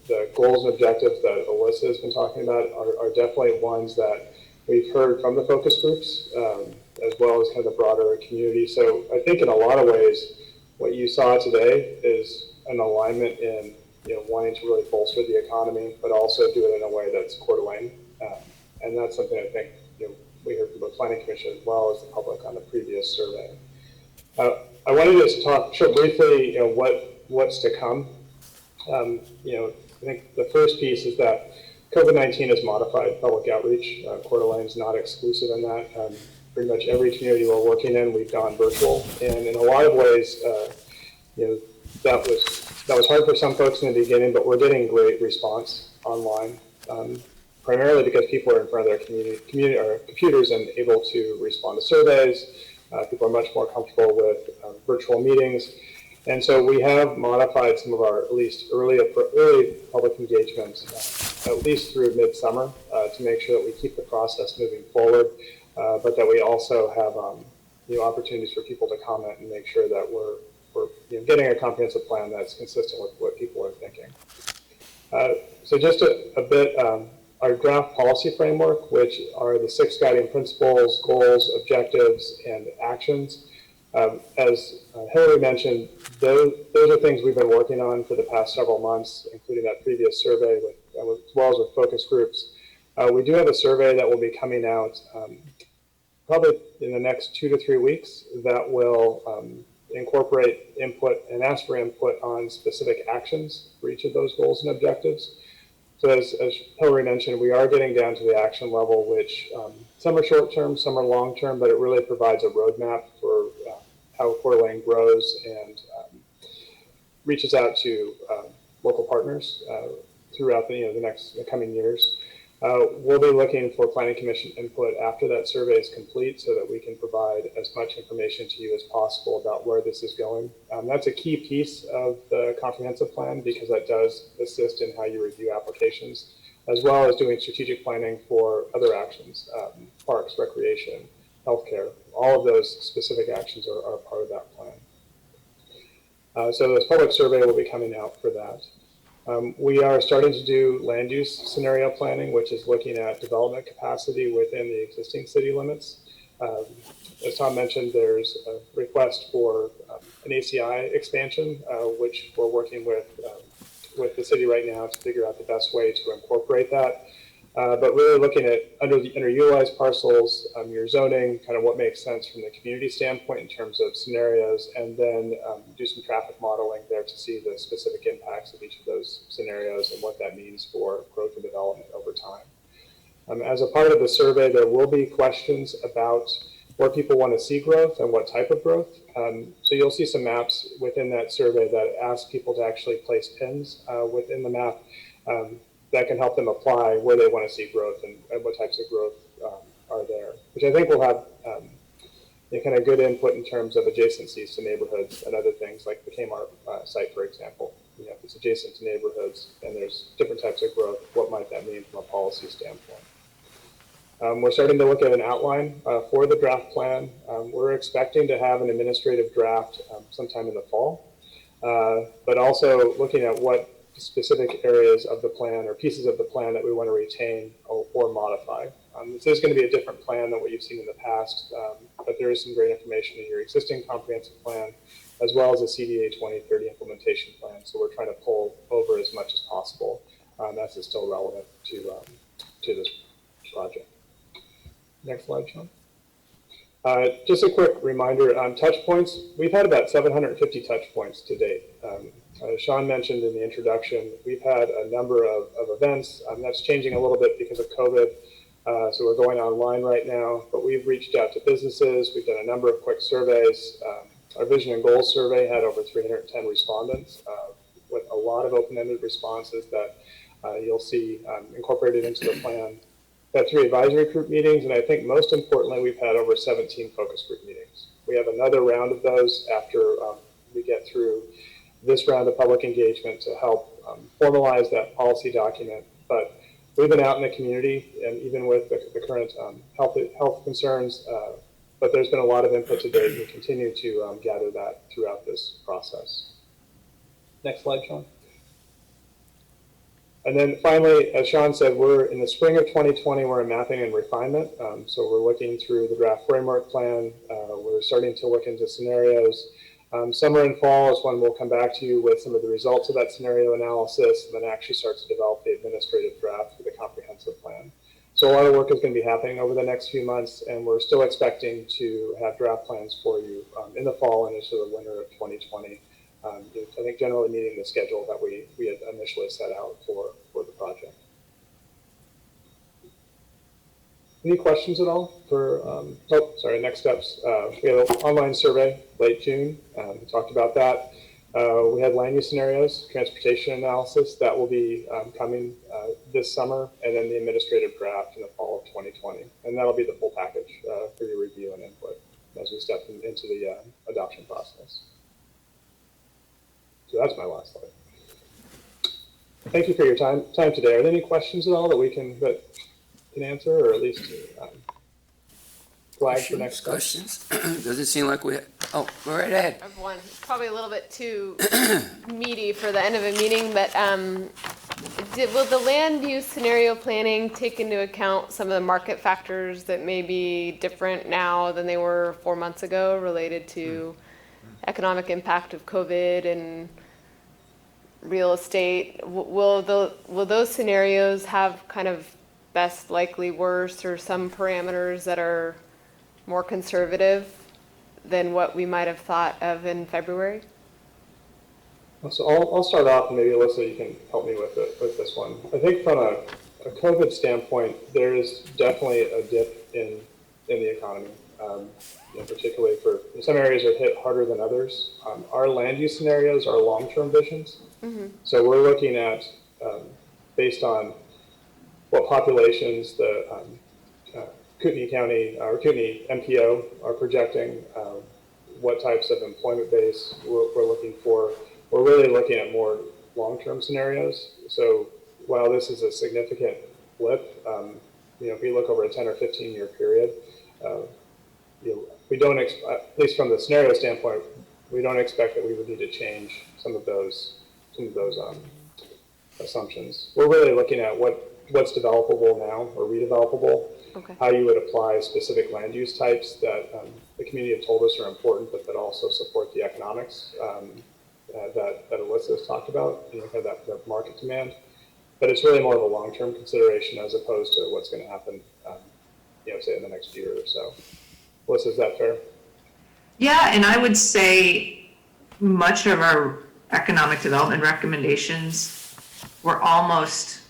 The goals and objectives that Alyssa has been talking about are definitely ones that we've heard from the focus groups, as well as kind of the broader community. So I think in a lot of ways, what you saw today is an alignment in wanting to really bolster the economy, but also do it in a way that's Coeur d'Alene. And that's something I think we heard from the Planning Commission as well as the public on the previous survey. I wanted to just talk briefly, what's to come. I think the first piece is that COVID-19 has modified public outreach. Coeur d'Alene is not exclusive in that. Pretty much every community we're working in, we've gone virtual, and in a lot of ways, that was hard for some folks in the beginning, but we're getting great response online, primarily because people are in front of their computers and able to respond to surveys. People are much more comfortable with virtual meetings. And so we have modified some of our at least early public engagements, at least through midsummer, to make sure that we keep the process moving forward, but that we also have opportunities for people to comment and make sure that we're getting a comprehensive plan that's consistent with what people are thinking. So just a bit, our draft policy framework, which are the 6 guiding principles, goals, objectives, and actions. As Hillary mentioned, those are things we've been working on for the past several months, including that previous survey, as well as with focus groups. We do have a survey that will be coming out probably in the next 2 to 3 weeks that will incorporate input and ask for input on specific actions for each of those goals and objectives. So as Hillary mentioned, we are getting down to the action level, which some are short-term, some are long-term, but it really provides a roadmap for how Coeur d'Alene grows and reaches out to local partners throughout the coming years. We'll be looking for Planning Commission input after that survey is complete so that we can provide as much information to you as possible about where this is going. That's a key piece of the comprehensive plan because that does assist in how you review applications, as well as doing strategic planning for other actions, parks, recreation, healthcare. All of those specific actions are part of that plan. So this public survey will be coming out for that. We are starting to do land use scenario planning, which is looking at development capacity within the existing city limits. As Tom mentioned, there's a request for an ACI expansion, which we're working with the city right now to figure out the best way to incorporate that. But really looking at underutilized parcels, your zoning, kind of what makes sense from the community standpoint in terms of scenarios, and then do some traffic modeling there to see the specific impacts of each of those scenarios and what that means for growth and development over time. As a part of the survey, there will be questions about where people want to see growth and what type of growth. So you'll see some maps within that survey that ask people to actually place pins within the map. That can help them apply where they want to see growth and what types of growth are there, which I think will have kind of good input in terms of adjacencies to neighborhoods and other things like the Kmart site, for example. If it's adjacent to neighborhoods and there's different types of growth, what might that mean from a policy standpoint? We're starting to look at an outline for the draft plan. We're expecting to have an administrative draft sometime in the fall, but also looking at what specific areas of the plan or pieces of the plan that we want to retain or modify. This is going to be a different plan than what you've seen in the past, but there is some great information in your existing comprehensive plan, as well as the CDA 2030 implementation plan. So we're trying to pull over as much as possible. That's still relevant to this project. Next slide, Sean. Just a quick reminder on touch points. We've had about 750 touch points to date. As Sean mentioned in the introduction, we've had a number of events. That's changing a little bit because of COVID. So we're going online right now, but we've reached out to businesses. We've done a number of quick surveys. Our vision and goals survey had over 310 respondents with a lot of open-ended responses that you'll see incorporated into the plan. We've had 3 advisory group meetings, and I think most importantly, we've had over 17 focus group meetings. We have another round of those after we get through this round of public engagement to help formalize that policy document. But we've been out in the community, and even with the current health concerns, but there's been a lot of input to date, and we continue to gather that throughout this process. Next slide, Sean. And then finally, as Sean said, we're in the spring of 2020, we're in mapping and refinement. So we're looking through the draft framework plan. We're starting to look into scenarios. Summer and fall is when we'll come back to you with some of the results of that scenario analysis, and then actually start to develop the administrative draft for the comprehensive plan. So a lot of work is going to be happening over the next few months, and we're still expecting to have draft plans for you in the fall and into the winter of 2020. I think generally meeting the schedule that we had initially set out for the project. Any questions at all for, next steps. We had an online survey late June. We talked about that. We had land use scenarios, transportation analysis that will be coming this summer, and then the administrative draft in the fall of 2020. And that'll be the full package for your review and input as we step into the adoption process. So that's my last slide. Thank you for your time today. Are there any questions at all that we can answer, or at least flag for next questions? Doesn't seem like we have. Oh, go right ahead. I have one. It's probably a little bit too meaty for the end of a meeting, but will the land use scenario planning take into account some of the market factors that may be different now than they were 4 months ago related to economic impact of COVID and real estate? Will those scenarios have kind of best, likely, worst, or some parameters that are more conservative than what we might have thought of in February? So I'll start off, and maybe Alyssa, you can help me with this one. I think from a COVID standpoint, there is definitely a dip in the economy, particularly for some areas are hit harder than others. Our land use scenarios are long-term visions. So we're looking at, based on what populations the Kootenai County or Kootenai MPO are projecting, what types of employment base we're looking for. We're really looking at more long-term scenarios. So while this is a significant blip, if we look over a 10 or 15 year period, we don't, at least from the scenario standpoint, we don't expect that we would need to change some of those assumptions. We're really looking at what's developable now or redevelopable, how you would apply specific land use types that the community have told us are important, but that also support the economics that Alyssa has talked about, kind of that market demand. But it's really more of a long-term consideration as opposed to what's going to happen, say in the next year or so. Alyssa, is that fair? Yeah, and I would say much of our economic development recommendations were almost,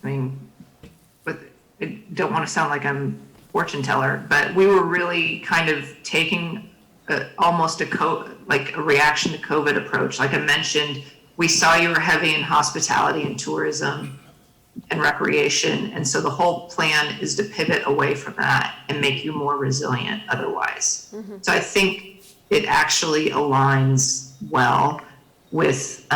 but I don't want to sound like I'm fortune teller, but we were really kind of taking almost a reaction to COVID approach. Like I mentioned, we saw you were heavy in hospitality and tourism and recreation. And so the whole plan is to pivot away from that and make you more resilient otherwise. So I think it actually aligns well with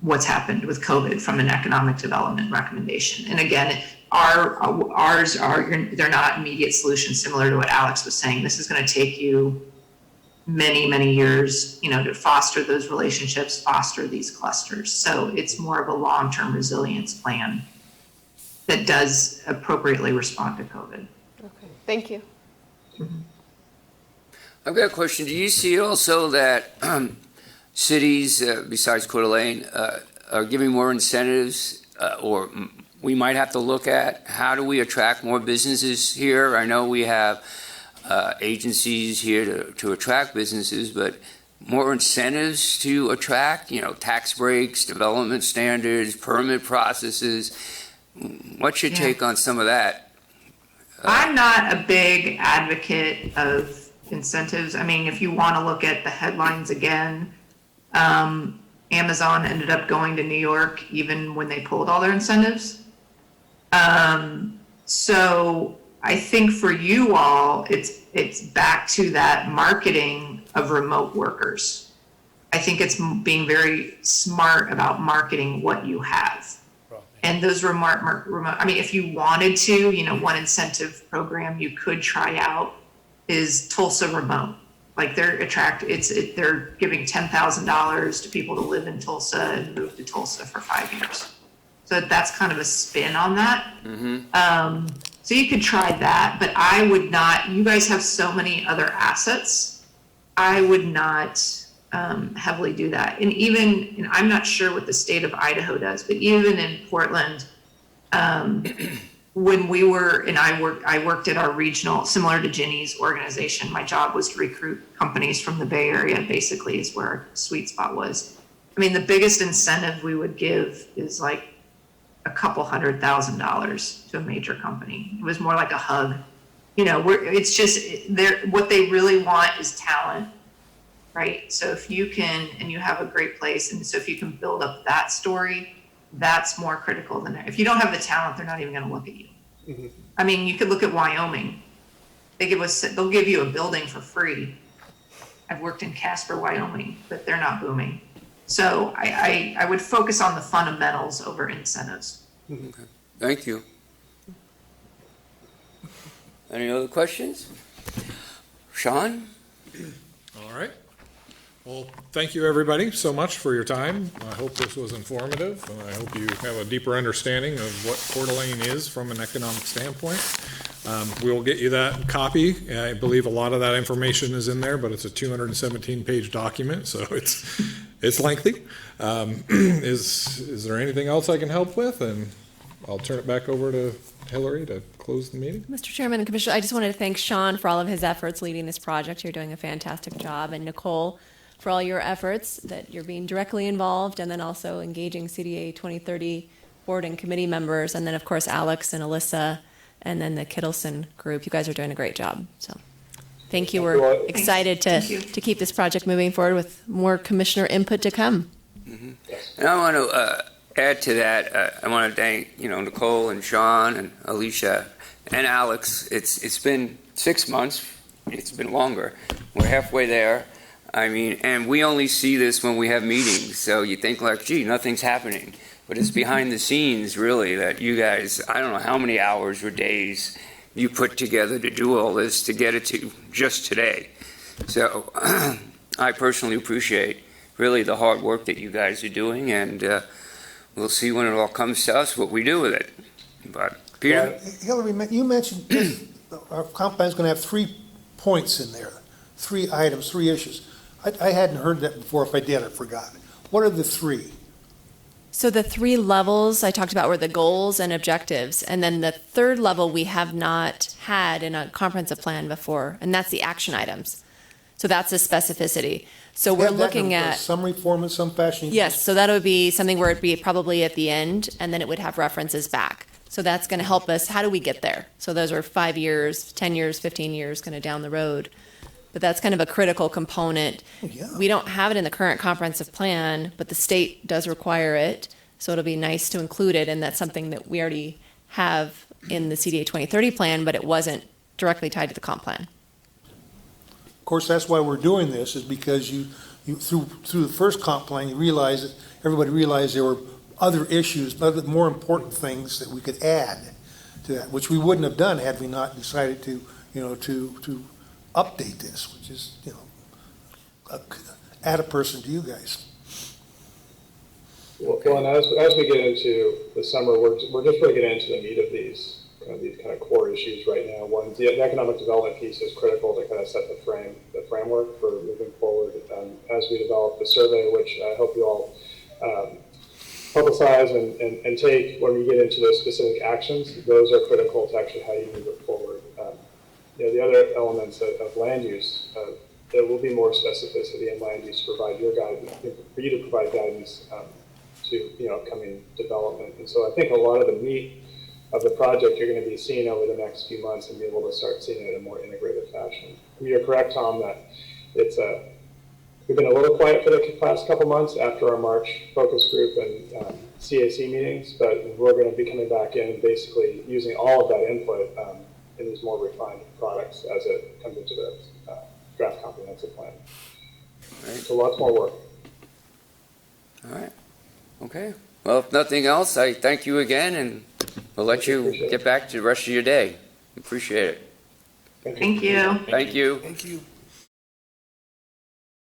what's happened with COVID from an economic development recommendation. And again, ours are, they're not immediate solutions, similar to what Alex was saying. This is going to take you many, many years, to foster those relationships, foster these clusters. So it's more of a long-term resilience plan that does appropriately respond to COVID. Okay, thank you. I've got a question. Do you see also that cities, besides Coeur d'Alene, are giving more incentives, or we might have to look at how do we attract more businesses here? I know we have agencies here to attract businesses, but more incentives to attract, tax breaks, development standards, permit processes. What's your take on some of that? I'm not a big advocate of incentives. If you want to look at the headlines again, Amazon ended up going to New York even when they pulled all their incentives. So I think for you all, it's back to that marketing of remote workers. I think it's being very smart about marketing what you have. And those remote, if you wanted to, one incentive program you could try out is Tulsa Remote. Like they're giving $10,000 to people to live in Tulsa and move to Tulsa for 5 years. So that's kind of a spin on that. So you could try that, but I would not, you guys have so many other assets. I would not heavily do that. And even, and I'm not sure what the state of Idaho does, but even in Portland, when we were, and I worked at our regional, similar to Ginny's organization, my job was to recruit companies from the Bay Area, basically is where our sweet spot was. The biggest incentive we would give is like a couple $100,000 to a major company. It was more like a hug. It's just, what they really want is talent, right? So if you can, and you have a great place, and so if you can build up that story, that's more critical than that. If you don't have the talent, they're not even going to look at you. You could look at Wyoming. They'll give you a building for free. I've worked in Casper, Wyoming, but they're not booming. So I would focus on the fundamentals over incentives. Okay. Thank you. Any other questions? Sean? All right. Well, thank you everybody so much for your time. I hope this was informative, and I hope you have a deeper understanding of what Coeur d'Alene is from an economic standpoint. We will get you that copy. I believe a lot of that information is in there, but it's a 217-page document, so it's lengthy. Is there anything else I can help with? And I'll turn it back over to Hillary to close the meeting. Mr. Chairman and Commissioner, I just wanted to thank Sean for all of his efforts leading this project. You're doing a fantastic job. And Nicole, for all your efforts that you're being directly involved and then also engaging CDA 2030 board and committee members. And then, of course, Alex and Alyssa and then the Kittleson group. You guys are doing a great job. So thank you. We're excited to keep this project moving forward with more commissioner input to come. And I want to add to that. I want to thank Nicole and Sean and Alicia and Alex. It's been 6 months. It's been longer. We're halfway there. I mean, and we only see this when we have meetings. So you think like, gee, nothing's happening. But it's behind the scenes, really, that you guys, I don't know how many hours or days you put together to do all this to get it to just today. So I personally appreciate really the hard work that you guys are doing, and we'll see when it all comes to us what we do with it. But Peter? Hillary, you mentioned our comp plan is going to have 3 points in there, 3 items, 3 issues. I hadn't heard that before. If I did, I forgot. What are the 3? So the 3 levels I talked about were the goals and objectives. And then the 3rd level we have not had in a comprehensive plan before, and that's the action items. So that's the specificity. So we're looking at Summary form in some fashion? Yes, so that would be something where it'd be probably at the end, and then it would have references back. So that's going to help us. How do we get there? So those are 5 years, 10 years, 15 years kind of down the road. But that's kind of a critical component. Yeah. We don't have it in the current comprehensive plan, but the state does require it. So it'll be nice to include it, and that's something that we already have in the CDA 2030 plan, but it wasn't directly tied to the comp plan. Of course, that's why we're doing this, is because you through the first comp plan, you realize that everybody realized there were other issues, other more important things that we could add to that, which we wouldn't have done had we not decided to update this, which is, add a person to you guys. Well, and as we get into the summer, we're just really getting into the meat of these kind of core issues right now. One, the economic development piece is critical to kind of set the framework for moving forward as we develop the survey, which I hope you all publicize and take when we get into those specific actions. Those are critical to actually how you move it forward. The other elements of land use, there will be more specificity in land use to provide your guidance, for you to provide guidance to upcoming development. And so I think a lot of the meat of the project you're going to be seeing over the next few months and be able to start seeing it in a more integrated fashion. You're correct, Tom, that we've been a little quiet for the past couple months after our March focus group and CAC meetings, but we're going to be coming back in and basically using all of that input in these more refined products as it comes into the draft comprehensive plan. Right. So lots more work. All right. Okay. Well, if nothing else, I thank you again, and we'll let you get back to the rest of your day. Appreciate it. Thank you. Thank you. Thank you.